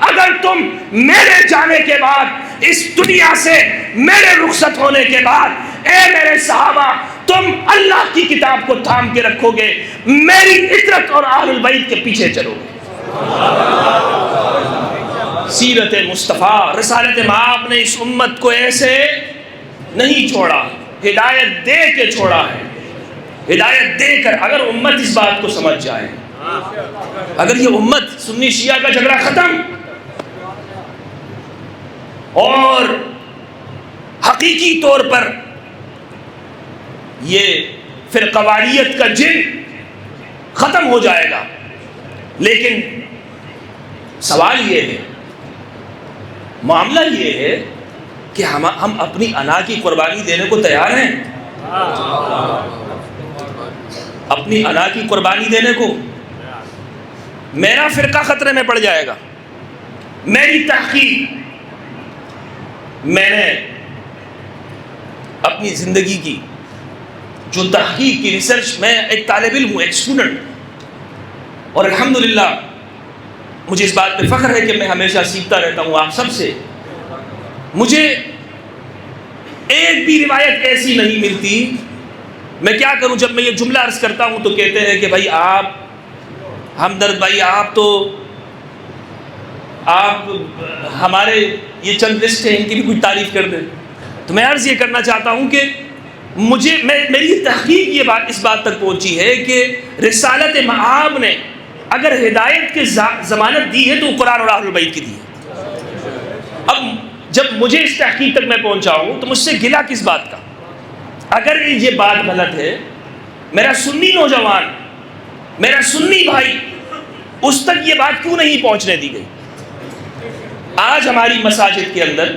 اگر تم میرے جانے کے بعد، اس دنیا سے میرے رخصت ہونے کے بعد، اے میرے صحابہ، تم اللہ کی کتاب کو تھام کے رکھو گے، میری عترت اور اہل البیت کے پیچھے چلو گے۔ سیرت مصطفیٰ، رسالت مآب نے اس امت کو ایسے نہیں چھوڑا، ہدایت دے کے چھوڑا ہے، ہدایت دے کر۔ اگر امت اس بات کو سمجھ جائے، اگر یہ امت سنی شیعہ کا جھگڑا ختم اور حقیقی طور پر یہ فرقواریت کا جن ختم ہو جائے گا۔ لیکن سوال یہ ہے، معاملہ یہ ہے کہ ہم اپنی انا کی قربانی دینے کو تیار ہیں؟ اپنی انا کی قربانی دینے کو؟ میرا فرقہ خطرے میں پڑ جائے گا، میری تحقیق، میں نے اپنی زندگی کی جو تحقیق کی ریسرچ، میں ایک طالب علم ہوں، ایک اسٹوڈنٹ، اور الحمدللہ مجھے اس بات پہ فخر ہے کہ میں ہمیشہ سیکھتا رہتا ہوں آپ سب سے۔ مجھے ایک بھی روایت ایسی نہیں ملتی، میں کیا کروں جب میں یہ جملہ عرض کرتا ہوں تو کہتے ہیں کہ بھائی آپ ہمدرد بھائی، آپ ہمارے یہ چند لسٹ ہیں، ان کی بھی کچھ تعریف کر دیں۔ تو میں عرض یہ کرنا چاہتا ہوں کہ میری تحقیق اس بات تک پہنچی ہے کہ رسالت مآب نے اگر ہدایت کی ضمانت دی ہے تو قرآن اور اہل البیت کی دی ہے۔ اب جب مجھے اس تحقیق تک میں پہنچا ہوں تو مجھ سے گلہ کس بات کا؟ اگر یہ بات غلط ہے، میرا سنی نوجوان، میرا سنی بھائی، اس تک یہ بات کیوں نہیں پہنچنے دی گئی؟ آج ہماری مساجد کے اندر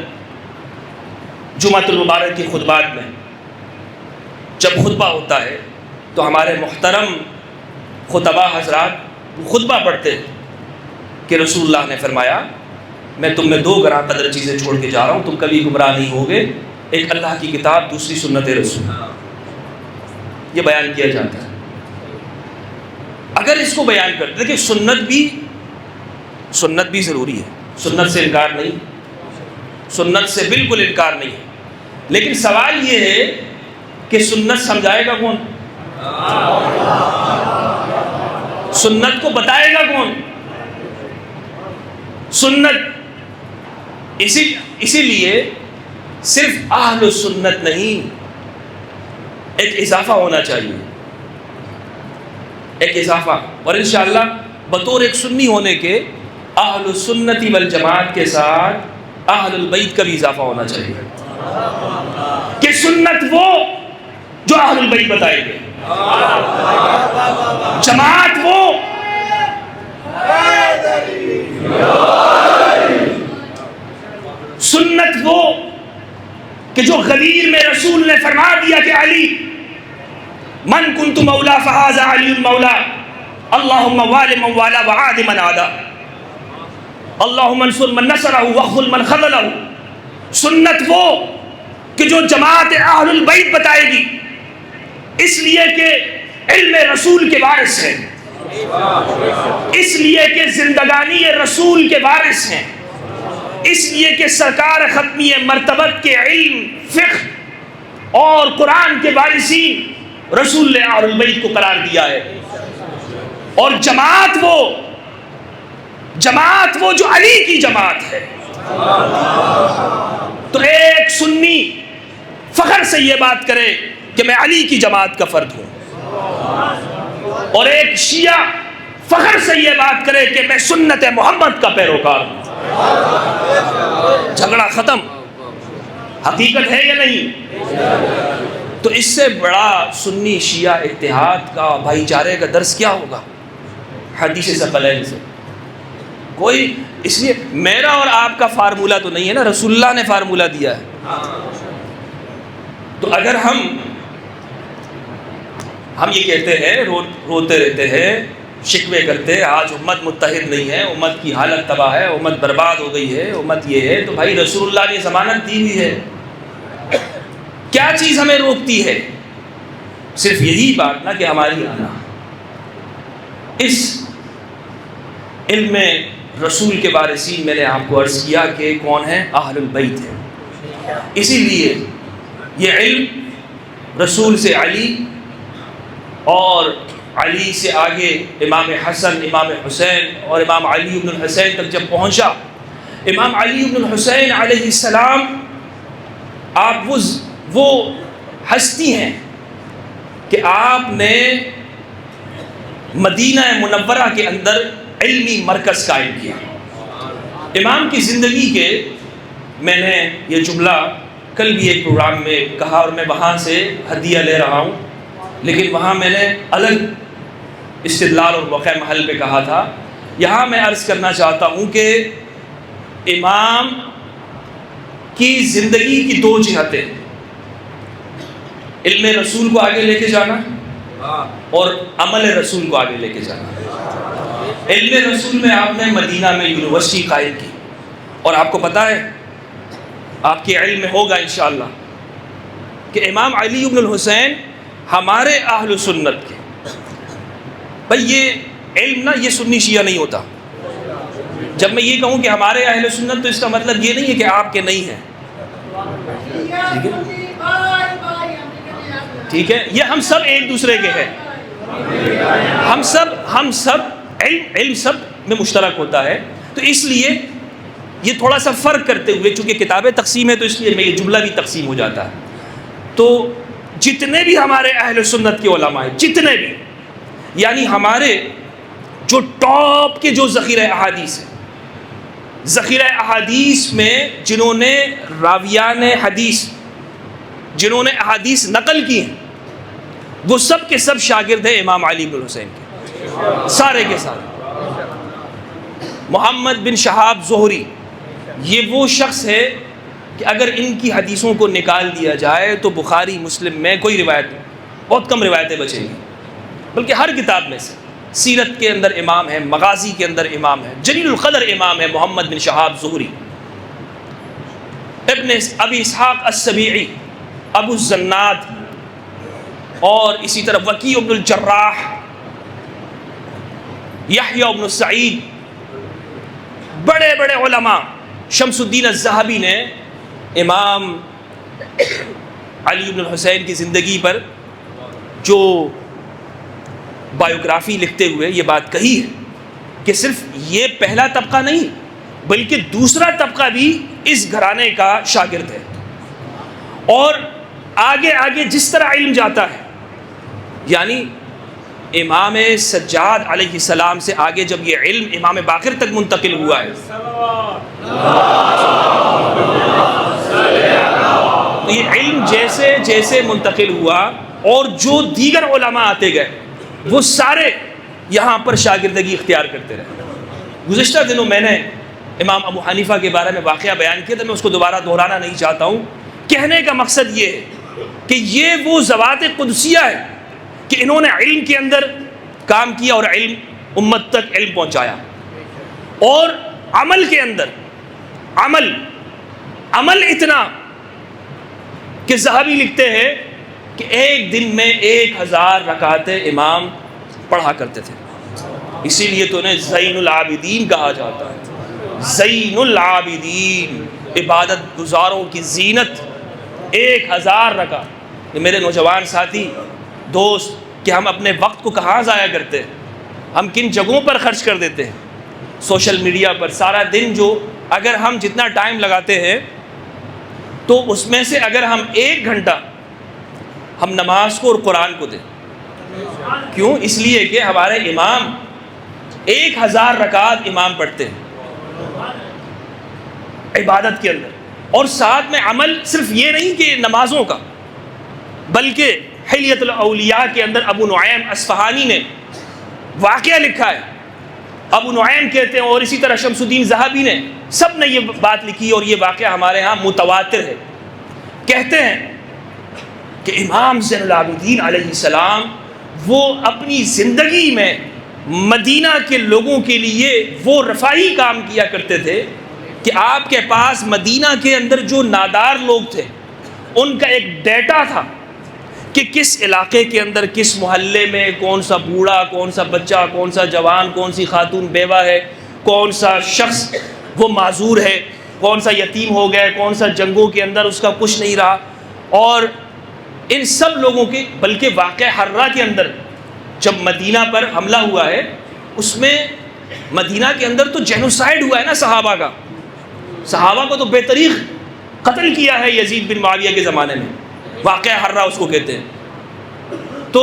جمعۃ المبارک کی خطبات میں جب خطبہ ہوتا ہے تو ہمارے محترم خطبہ حضرات خطبہ پڑھتے ہیں کہ رسول اللہ نے فرمایا میں تم میں 2 گراں قدر چیزیں چھوڑ کے جا رہا ہوں، تم کبھی گمراہ نہیں ہوگے، ایک اللہ کی کتاب، دوسری سنت رسول۔ یہ بیان کیا جاتا ہے۔ اگر اس کو بیان کرتے، دیکھیں سنت بھی ضروری ہے، سنت سے انکار نہیں، سنت سے بالکل انکار نہیں ہے، لیکن سوال یہ ہے کہ سنت سمجھائے گا کون؟ سنت کو بتائے گا کون؟ سنت اسی لیے صرف اہل السنت نہیں، ایک اضافہ ہونا چاہیے، ایک اضافہ، اور انشاءاللہ بطور ایک سنی ہونے کے اہل السنت والجماعت کے ساتھ اہل البیت کا بھی اضافہ ہونا چاہیے کہ سنت وہ جو اہل البیت بتائیں گے، جماعت وہ سنت وہ کہ جو غدیر میں رسول نے فرما دیا کہ علی من کنت مولا فہذا علی المولا، اللہم وال من والا وعاد من عادا، اللہم انصر من نصرہ واخذل من خذلہ۔ سنت وہ کہ جو جماعت اہل البیت بتائے گی، اس لیے کہ علم رسول کے وارث ہیں، اس لیے کہ زندگانی رسول کے وارث ہیں، اس لیے کہ سرکار ختمی مرتبت کے علم، فقہ اور قرآن کے وارثین رسول نے اہل البیت کو قرار دیا ہے۔ اور جماعت وہ جو علی کی جماعت ہے۔ تو ایک سنی فخر سے یہ بات کرے کہ میں علی کی جماعت کا فرد ہوں، اور ایک شیعہ فخر سے یہ بات کرے کہ میں سنت محمد کا پیروکار ہوں۔ جھگڑا ختم، حقیقت ہے یا نہیں؟ تو اس سے بڑا سنی شیعہ اتحاد کا، بھائی چارے کا درس کیا ہوگا حدیث ثقلین سے؟ کوئی، اس لیے میرا اور آپ کا فارمولہ تو نہیں ہے نا، رسول اللہ نے فارمولہ دیا ہے۔ تو اگر ہم یہ کہتے ہیں، روتے رہتے ہیں، شکوے کرتے ہیں آج امت متحد نہیں ہے، امت کی حالت تباہ ہے، امت برباد ہو گئی ہے، امت یہ ہے، تو بھائی رسول اللہ نے ضمانت دی ہوئی ہے، کیا چیز ہمیں روکتی ہے؟ صرف یہی بات نا کہ ہماری آنا اس علم رسول کے وارثین، میں نے آپ کو عرض کیا کہ کون ہے؟ اہل البیت ہے۔ اسی لیے یہ علم رسول سے علی اور علی سے آگے امام حسن، امام حسین اور امام علی بن الحسین تک جب پہنچا، امام علی بن الحسین علیہ السلام آپ وہ وہ ہستی ہیں کہ آپ نے مدینہ منورہ کے اندر علمی مرکز قائم کیا. امام کی زندگی کے میں نے یہ جملہ کل بھی ایک پروگرام میں کہا اور میں وہاں سے ہدیہ لے رہا ہوں، لیکن وہاں میں نے الگ استدلال اور واقع محل پہ کہا تھا. یہاں میں عرض کرنا چاہتا ہوں کہ امام کی زندگی کی دو جہتیں، علم رسول کو آگے لے کے جانا اور عمل رسول کو آگے لے کے جانا. علم رسول میں آپ نے مدینہ میں یونیورسٹی قائم کی، اور آپ کو پتہ ہے، آپ کے علم میں ہوگا انشاءاللہ کہ امام علی بن الحسین ہمارے اہل سنت کے، بھئی یہ علم نا یہ سنی شیعہ نہیں ہوتا. جب میں یہ کہوں کہ ہمارے اہل سنت تو اس کا مطلب یہ نہیں ہے کہ آپ کے نہیں ہیں، ٹھیک ہے؟ یہ ہم سب ایک دوسرے کے ہیں، ہم سب علم سب میں مشترک ہوتا ہے. تو اس لیے یہ تھوڑا سا فرق کرتے ہوئے، چونکہ کتابیں تقسیم ہے تو اس لیے میں یہ جملہ بھی تقسیم ہو جاتا ہے. تو جتنے بھی ہمارے اہل سنت کے علماء ہیں، جتنے بھی، یعنی ہمارے جو ٹاپ کے جو ذخیرہ احادیث ہیں، ذخیرہ احادیث میں جنہوں نے راویان حدیث، جنہوں نے احادیث نقل کی ہیں، وہ سب کے سب شاگرد ہیں امام علی بن الحسین کے، سارے کے سارے. محمد بن شہاب زہری یہ وہ شخص ہے کہ اگر ان کی حدیثوں کو نکال دیا جائے تو بخاری مسلم میں کوئی روایت، بہت کم روایتیں بچیں گی، بلکہ ہر کتاب میں سے. سیرت کے اندر امام ہے، مغازی کے اندر امام ہے، جلیل القدر امام ہے محمد بن شہاب زہری. ابن ابی اسحاق السبیعی، ابو الزناد، اور اسی طرح وکیع بن الجراح، یحییٰ بن سعید، بڑے بڑے علماء. شمس الدین الذہبی نے امام علی بن الحسین کی زندگی پر جو بایوگرافی لکھتے ہوئے یہ بات کہی ہے کہ صرف یہ پہلا طبقہ نہیں بلکہ دوسرا طبقہ بھی اس گھرانے کا شاگرد ہے. اور آگے آگے جس طرح علم جاتا ہے، یعنی امام سجاد علیہ السلام سے آگے جب یہ علم امام باقر تک منتقل ہوا ہے تو یہ علم جیسے جیسے منتقل ہوا اور جو دیگر علماء آتے گئے وہ سارے یہاں پر شاگردگی اختیار کرتے رہے. گزشتہ دنوں میں نے امام ابو حنیفہ کے بارے میں واقعہ بیان کیا تھا، میں اس کو دوبارہ دہرانا نہیں چاہتا ہوں. کہنے کا مقصد یہ ہے کہ یہ وہ ذوات قدسیہ ہے کہ انہوں نے علم کے اندر کام کیا اور علم امت تک علم پہنچایا. اور عمل کے اندر عمل اتنا کہ ذہبی لکھتے ہیں کہ ایک دن میں 1000 رکعتیں امام پڑھا کرتے تھے. اسی لیے تو انہیں زین العابدین کہا جاتا ہے. زین العابدین، عبادت گزاروں کی زینت. 1000 رکعت. یہ میرے نوجوان ساتھی دوست کہ ہم اپنے وقت کو کہاں ضائع کرتے ہیں، ہم کن جگہوں پر خرچ کر دیتے ہیں. سوشل میڈیا پر سارا دن جو اگر ہم جتنا ٹائم لگاتے ہیں تو اس میں سے اگر ہم 1 گھنٹہ ہم نماز کو اور قرآن کو دیں. کیوں؟ اس لیے کہ ہمارے امام 1000 رکعت امام پڑھتے ہیں عبادت کے اندر. اور ساتھ میں عمل صرف یہ نہیں کہ نمازوں کا، بلکہ حلیۃ الاولیاء کے اندر ابو نعیم اصفہانی نے واقعہ لکھا ہے. ابو نعیم کہتے ہیں اور اسی طرح شمس الدین ذہبی نے، سب نے یہ بات لکھی اور یہ واقعہ ہمارے ہاں متواتر ہے. کہتے ہیں کہ امام زین العابدین علیہ السلام وہ اپنی زندگی میں مدینہ کے لوگوں کے لیے وہ رفاہی کام کیا کرتے تھے کہ آپ کے پاس مدینہ کے اندر جو نادار لوگ تھے ان کا ایک ڈیٹا تھا کہ کس علاقے کے اندر کس محلے میں کون سا بوڑھا، کون سا بچہ، کون سا جوان، کون سی خاتون بیوہ ہے، کون سا شخص وہ معذور ہے، کون سا یتیم ہو گیا، کون سا جنگوں کے اندر اس کا کچھ نہیں رہا. اور ان سب لوگوں کے، بلکہ واقعہ حرہ کے اندر جب مدینہ پر حملہ ہوا ہے اس میں مدینہ کے اندر تو جینوسائیڈ ہوا ہے نا صحابہ کا. صحابہ کو تو بے طریق قتل کیا ہے یزید بن معاویہ کے زمانے میں. واقعہ حرہ اس کو کہتے ہیں۔ تو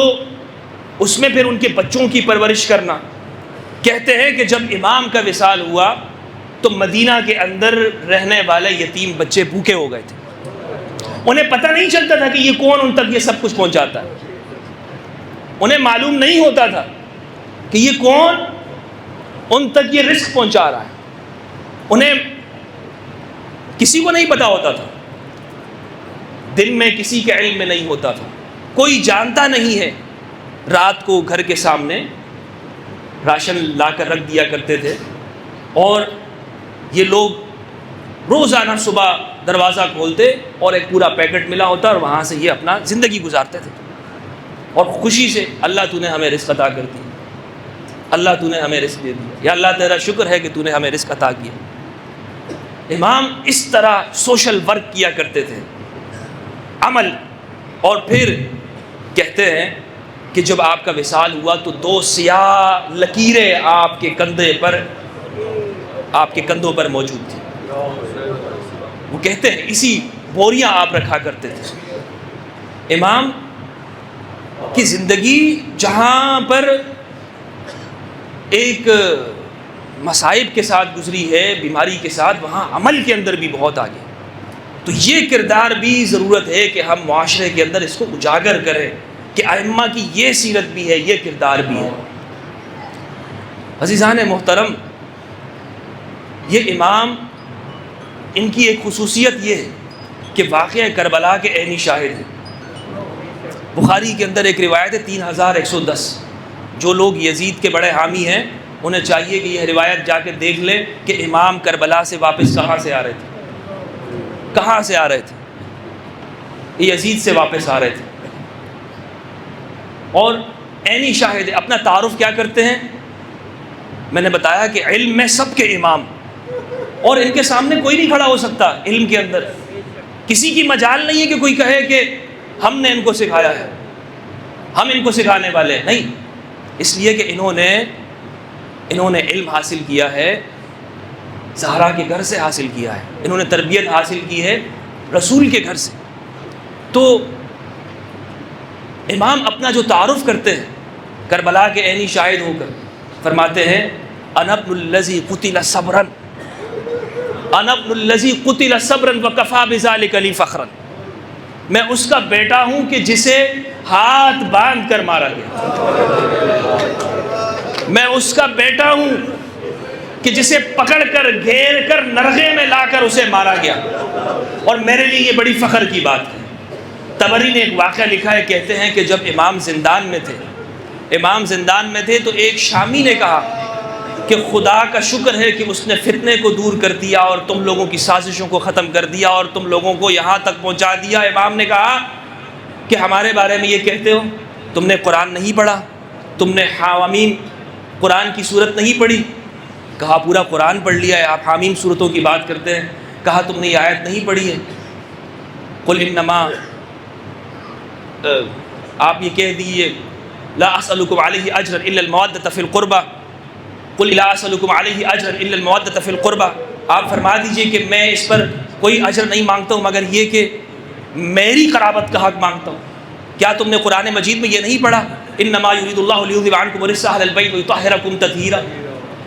اس میں پھر ان کے بچوں کی پرورش کرنا۔ کہتے ہیں کہ جب امام کا وصال ہوا تو مدینہ کے اندر رہنے والے یتیم بچے بھوکے ہو گئے تھے، انہیں پتہ نہیں چلتا تھا کہ یہ کون ان تک یہ سب کچھ پہنچاتا ہے، انہیں معلوم نہیں ہوتا تھا کہ یہ کون ان تک یہ رزق پہنچا رہا ہے، انہیں کسی کو نہیں پتا ہوتا تھا، دن میں کسی کے علم میں نہیں ہوتا تھا، کوئی جانتا نہیں ہے۔ رات کو گھر کے سامنے راشن لا کر رکھ دیا کرتے تھے اور یہ لوگ روزانہ صبح دروازہ کھولتے اور ایک پورا پیکٹ ملا ہوتا اور وہاں سے یہ اپنا زندگی گزارتے تھے اور خوشی سے اللہ تو نے ہمیں رزق عطا کر دی، اللہ تو نے ہمیں رزق دے دیا، یا اللہ تیرا شکر ہے کہ تو نے ہمیں رزق عطا کیا۔ امام اس طرح سوشل ورک کیا کرتے تھے، عمل۔ اور پھر کہتے ہیں کہ جب آپ کا وصال ہوا تو 2 سیاہ لکیریں آپ کے کندھوں پر موجود تھی۔ وہ کہتے ہیں اسی بوریاں آپ رکھا کرتے تھے۔ امام کی زندگی جہاں پر ایک مصائب کے ساتھ گزری ہے، بیماری کے ساتھ، وہاں عمل کے اندر بھی بہت آگے۔ تو یہ کردار بھی ضرورت ہے کہ ہم معاشرے کے اندر اس کو اجاگر کریں کہ ائمہ کی یہ سیرت بھی ہے، یہ کردار بھی ہے۔ عزیزان محترم، یہ امام، ان کی ایک خصوصیت یہ ہے کہ واقعہ کربلا کے عینی شاہد ہیں۔ بخاری کے اندر ایک روایت ہے 3110۔ جو لوگ یزید کے بڑے حامی ہیں انہیں چاہیے کہ یہ روایت جا کے دیکھ لیں کہ امام کربلا سے واپس کہاں سے آ رہے تھے، کہاں سے آ رہے تھے، یہ یزید سے واپس آ رہے تھے۔ اور عینی شاہد اپنا تعارف کیا کرتے ہیں؟ میں نے بتایا کہ علم میں سب کے امام، اور ان کے سامنے کوئی نہیں کھڑا ہو سکتا علم کے اندر، کسی کی مجال نہیں ہے کہ کوئی کہے کہ ہم نے ان کو سکھایا ہے، ہم ان کو سکھانے والے نہیں، اس لیے کہ انہوں نے علم حاصل کیا ہے، زہرا کے گھر سے حاصل کیا ہے، انہوں نے تربیت حاصل کی ہے رسول کے گھر سے۔ تو امام اپنا جو تعارف کرتے ہیں کربلا کے عینی شاہد ہو کر، فرماتے ہیں انا ابن الذی قتل صبرا، انا ابن الذی قتل صبرا وکفى بذلک لی فخرا، میں اس کا بیٹا ہوں کہ جسے ہاتھ باندھ کر مارا گیا، میں اس کا بیٹا ہوں کہ جسے پکڑ کر گھیر کر نرغے میں لا کر اسے مارا گیا، اور میرے لیے یہ بڑی فخر کی بات ہے۔ طبری نے ایک واقعہ لکھا ہے، کہتے ہیں کہ جب امام زندان میں تھے تو ایک شامی نے کہا کہ خدا کا شکر ہے کہ اس نے فتنے کو دور کر دیا اور تم لوگوں کی سازشوں کو ختم کر دیا اور تم لوگوں کو یہاں تک پہنچا دیا۔ امام نے کہا کہ ہمارے بارے میں یہ کہتے ہو، تم نے قرآن نہیں پڑھا، تم نے حامیم قرآن کی صورت نہیں پڑھی؟ کہا پورا قرآن پڑھ لیا ہے، آپ حامیم صورتوں کی بات کرتے ہیں۔ کہا تم نے یہ آیت نہیں پڑھی ہے، قل انما، آپ یہ کہہ دیجئے لا اسألکم علیہ اجرا الا المودۃ فی القربى، قل لا اسألکم علیہ اجرا الا المودۃ فی القربى، آپ فرما دیجئے کہ میں اس پر کوئی اجر نہیں مانگتا ہوں مگر یہ کہ میری قرابت کا حق مانگتا ہوں۔ کیا تم نے قرآن مجید میں یہ نہیں پڑھا انما یرید اللہ لیذھب عنکم الرجس اہل البیت ویطہرکم تطہیرا؟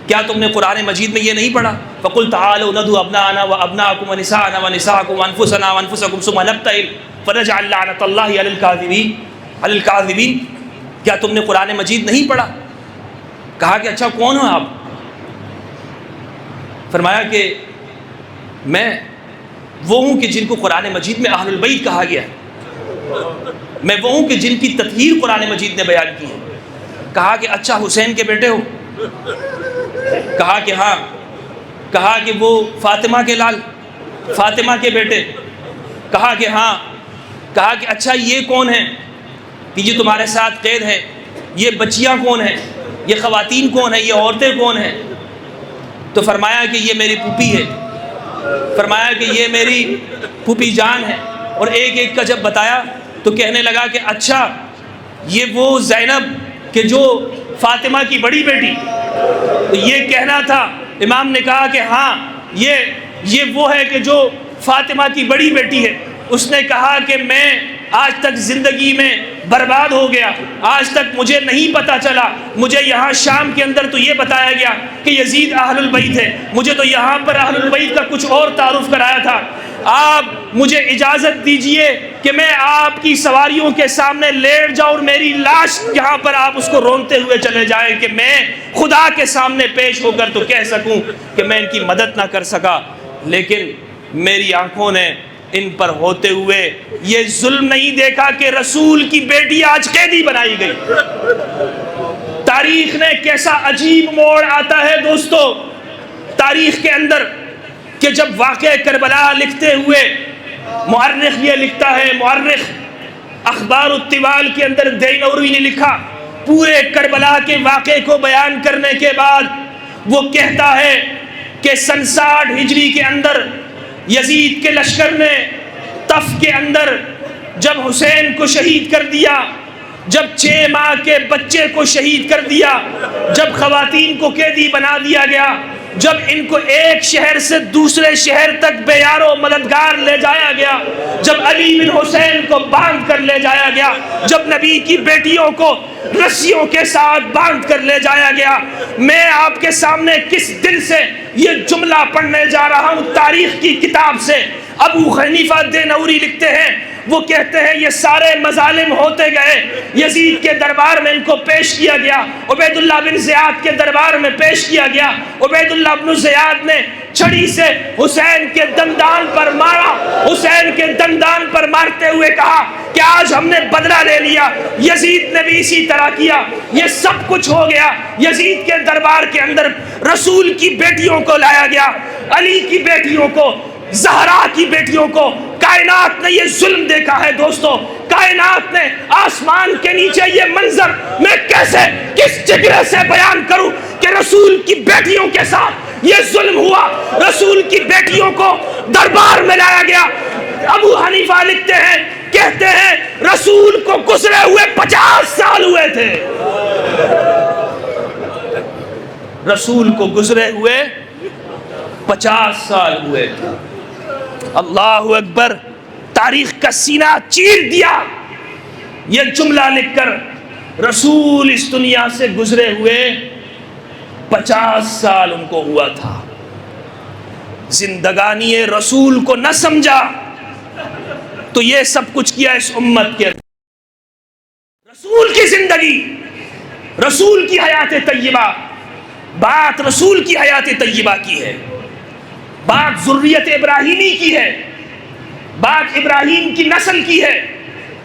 کیا تم نے قرآن مجید میں یہ نہیں پڑھا فقل تعالوا ندعو ابناءنا وابناءکم ونساءنا ونساءکم وانفسنا وانفسکم ثم نبتہل فنجعل لعنۃ اللہ علی الکاذبین؟ کیا تم نے قرآن مجید نہیں پڑھا؟ کہا کہ اچھا کون ہو آپ؟ فرمایا کہ میں وہ ہوں کہ جن کو قرآن مجید میں اہل البیت کہا گیا ہے، میں وہ ہوں کہ جن کی تطہیر قرآن مجید نے بیان کی ہے۔ کہا کہ اچھا حسین کے بیٹے ہو؟ کہا کہ ہاں۔ کہا کہ وہ فاطمہ کے لال، فاطمہ کے بیٹے؟ کہا کہ ہاں۔ کہا کہ اچھا یہ کون ہیں کہ یہ تمہارے ساتھ قید ہے؟ یہ بچیاں کون ہیں؟ یہ خواتین کون ہیں؟ یہ عورتیں کون ہیں؟ تو فرمایا کہ یہ میری پھوپھی ہے، فرمایا کہ یہ میری پھوپھی جان ہے، اور ایک ایک کا جب بتایا تو کہنے لگا کہ اچھا یہ وہ زینب کہ جو فاطمہ کی بڑی بیٹی؟ تو یہ کہنا تھا۔ امام نے کہا کہ ہاں یہ وہ ہے کہ جو فاطمہ کی بڑی بیٹی ہے۔ اس نے کہا کہ میں آج تک زندگی میں برباد ہو گیا، آج تک مجھے نہیں پتا چلا. مجھے یہاں شام کے اندر تو یہ بتایا گیا کہ یزید اہل البیت ہے، مجھے تو یہاں پر اہل البیت کا کچھ اور تعارف کرایا تھا. آپ مجھے اجازت دیجئے کہ میں آپ کی سواریوں کے سامنے لیٹ جاؤں اور میری لاش یہاں پر آپ اس کو رونتے ہوئے چلے جائیں کہ میں خدا کے سامنے پیش ہو کر تو کہہ سکوں کہ میں ان کی مدد نہ کر سکا. لیکن میری آنکھوں نے ان پر ہوتے ہوئے یہ ظلم نہیں دیکھا کہ رسول کی بیٹی آج قیدی بنائی گئی. تاریخ نے کیسا عجیب موڑ آتا ہے دوستو تاریخ کے اندر کہ جب واقعہ کربلا لکھتے ہوئے مورخ یہ لکھتا ہے، مورخ اخبار الطوال کے اندر دینوری نے لکھا، پورے کربلا کے واقعے کو بیان کرنے کے بعد وہ کہتا ہے کہ سن 60 ہجری کے اندر یزید کے لشکر نے طف کے اندر جب حسین کو شہید کر دیا، جب 6 ماہ کے بچے کو شہید کر دیا، جب خواتین کو قیدی بنا دیا گیا، جب ان کو ایک شہر سے دوسرے شہر تک بے یار و مددگار لے جایا گیا، جب علی بن حسین کو باندھ کر لے جایا گیا، جب نبی کی بیٹیوں کو رسیوں کے ساتھ باندھ کر لے جایا گیا، میں آپ کے سامنے کس دل سے یہ جملہ پڑھنے جا رہا ہوں تاریخ کی کتاب سے. ابو حنیفہ دینوری لکھتے ہیں، وہ کہتے ہیں یہ سارے مظالم ہوتے گئے، یزید کے دربار میں ان کو پیش کیا گیا، عبید اللہ بن زیاد کے دربار میں پیش کیا گیا، عبید اللہ بن زیاد نے چھڑی سے حسین کے دندان پر مارا، حسین کے دندان پر مارتے ہوئے کہا کہ آج ہم نے بدلہ لے لیا. یزید نے بھی اسی طرح کیا. یہ سب کچھ ہو گیا. یزید کے دربار کے اندر رسول کی بیٹیوں کو لایا گیا، علی کی بیٹیوں کو، زہرا کی بیٹیوں کو. کائنات نے یہ ظلم دیکھا ہے دوستو، کائنات نے آسمان کے نیچے یہ منظر میں کیسے کس جگرے سے بیان کروں کہ رسول کی بیٹیوں کے ساتھ یہ ظلم ہوا. رسول کی بیٹیوں کو دربار میں لایا گیا. ابو حنیفہ لکھتے ہیں، کہتے ہیں رسول کو گزرے ہوئے 50 سال ہوئے تھے. رسول کو گزرے ہوئے 50 سال ہوئے تھے. اللہ اکبر. تاریخ کا سینہ چیر دیا یہ جملہ لکھ کر، رسول اس دنیا سے گزرے ہوئے 50 سال ان کو ہوا تھا. زندگانی رسول کو نہ سمجھا تو یہ سب کچھ کیا اس امت کے. رسول کی زندگی، رسول کی حیات طیبہ، بات رسول کی حیات طیبہ کی ہے، بات ذریت ابراہیمی کی ہے، بات ابراہیم کی نسل کی ہے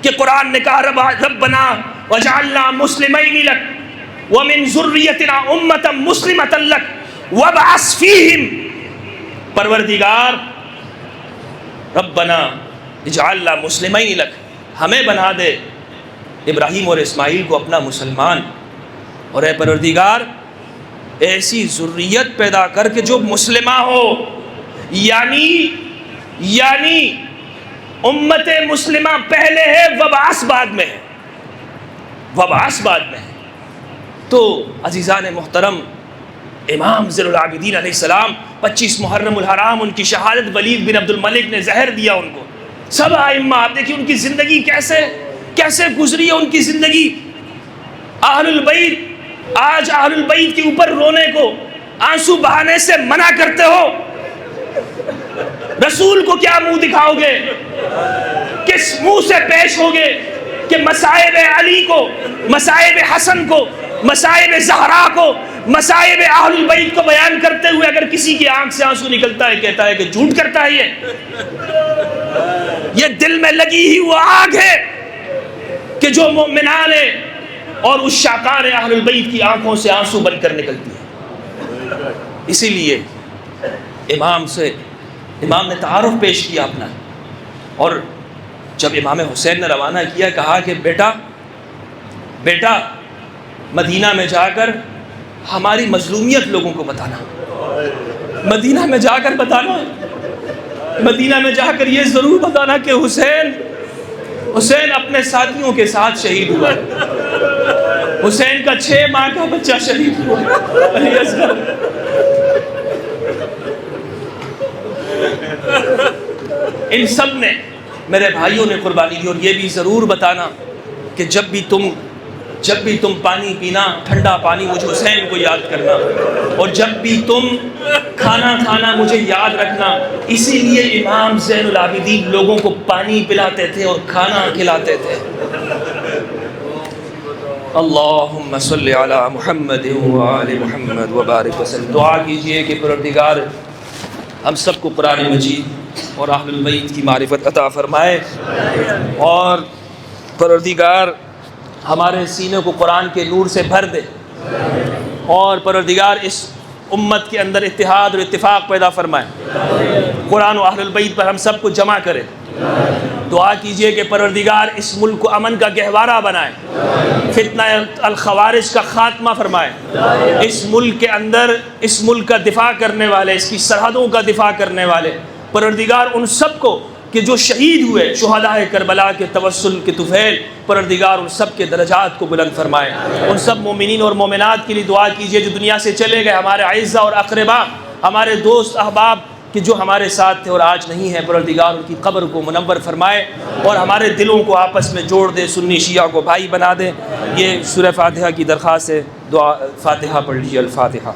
کہ قرآن نے کہا ربنا وجعلنا مسلمین لک ومن ذریتنا امتا مسلمتا لک وابعث فیہم. پروردگار ربنا اجعلنا مسلمین لک، ہمیں بنا دے ابراہیم اور اسماعیل کو اپنا مسلمان، اور اے پروردگار ایسی ذریت پیدا کر کے جو مسلمہ ہو. یعنی امت مسلمہ پہلے ہے، وبعث بعد میں ہے، وبعث بعد میں ہے. تو عزیزان محترم، امام زین العابدین علیہ السلام 25 محرم الحرام ان کی شہادت، ولید بن عبد الملک نے زہر دیا ان کو. سب ائمہ آپ دیکھیں ان کی زندگی کیسے گزری ہے ان کی زندگی. اہل البیت، آج اہل البیت کے اوپر رونے کو، آنسو بہانے سے منع کرتے ہو. رسول کو کیا منہ دکھاؤ گے؟ کس منہ سے پیش ہوگے کہ مصائب علی کو، مصائب حسن کو، مصائب زہرا کو، مصائب اہل البیت کو بیان کرتے ہوئے اگر کسی کی آنکھ سے آنسو نکلتا ہے کہتا ہے کہ جھوٹ کرتا ہے. یہ دل میں لگی ہی وہ آگ ہے کہ جو مومنان اور اس شاکار اہل البیت کی آنکھوں سے آنسو بن کر نکلتی ہے. اسی لیے امام نے تعارف پیش کیا اپنا، اور جب امام حسین نے روانہ کیا کہا کہ بیٹا مدینہ میں جا کر ہماری مظلومیت لوگوں کو بتانا، مدینہ میں جا کر بتانا، مدینہ میں جا کر یہ ضرور بتانا کہ حسین اپنے ساتھیوں کے ساتھ شہید ہوا، حسین کا 6 ماہ کا بچہ شہید ہوا. علی اصغر ان سب نے میرے بھائیوں نے قربانی دی. اور یہ بھی ضرور بتانا کہ جب بھی تم پانی پینا ٹھنڈا پانی مجھے حسین کو یاد کرنا, اور جب بھی تم کھانا کھانا مجھے یاد رکھنا. اسی لیے امام زین العابدین لوگوں کو پانی پلاتے تھے اور کھانا کھلاتے تھے. اللہم صلی علی محمد وآل محمد وبارک وسلم. دعا کیجئے کہ پروردگار ہم سب کو قرآن مجید اور اہل البیت کی معرفت عطا فرمائے, اور پروردگار ہمارے سینے کو قرآن کے نور سے بھر دے, اور پروردگار اس امت کے اندر اتحاد اور اتفاق پیدا فرمائے, قرآن و اہل البیت پر ہم سب کو جمع کرے. دعا کیجئے کہ پروردگار اس ملک کو امن کا گہوارہ بنائے, فتنہ الخوارج کا خاتمہ فرمائے. اس ملک کے اندر اس ملک کا دفاع کرنے والے, اس کی سرحدوں کا دفاع کرنے والے, پروردگار ان سب کو کہ جو شہید ہوئے شہداء کربلا کے توسل کے طفیل, پروردگار ان سب کے درجات کو بلند فرمائے. ان سب مومنین اور مومنات کے لیے دعا کیجئے جو دنیا سے چلے گئے, ہمارے اعزہ اور اقربا, ہمارے دوست احباب کہ جو ہمارے ساتھ تھے اور آج نہیں ہے, پروردگار ان کی قبر کو منور فرمائے اور ہمارے دلوں کو آپس میں جوڑ دے, سنی شیعہ کو بھائی بنا دے. یہ سورہ فاتحہ کی درخواست ہے. دعا فاتحہ پڑھ لیجیے. الفاتحہ.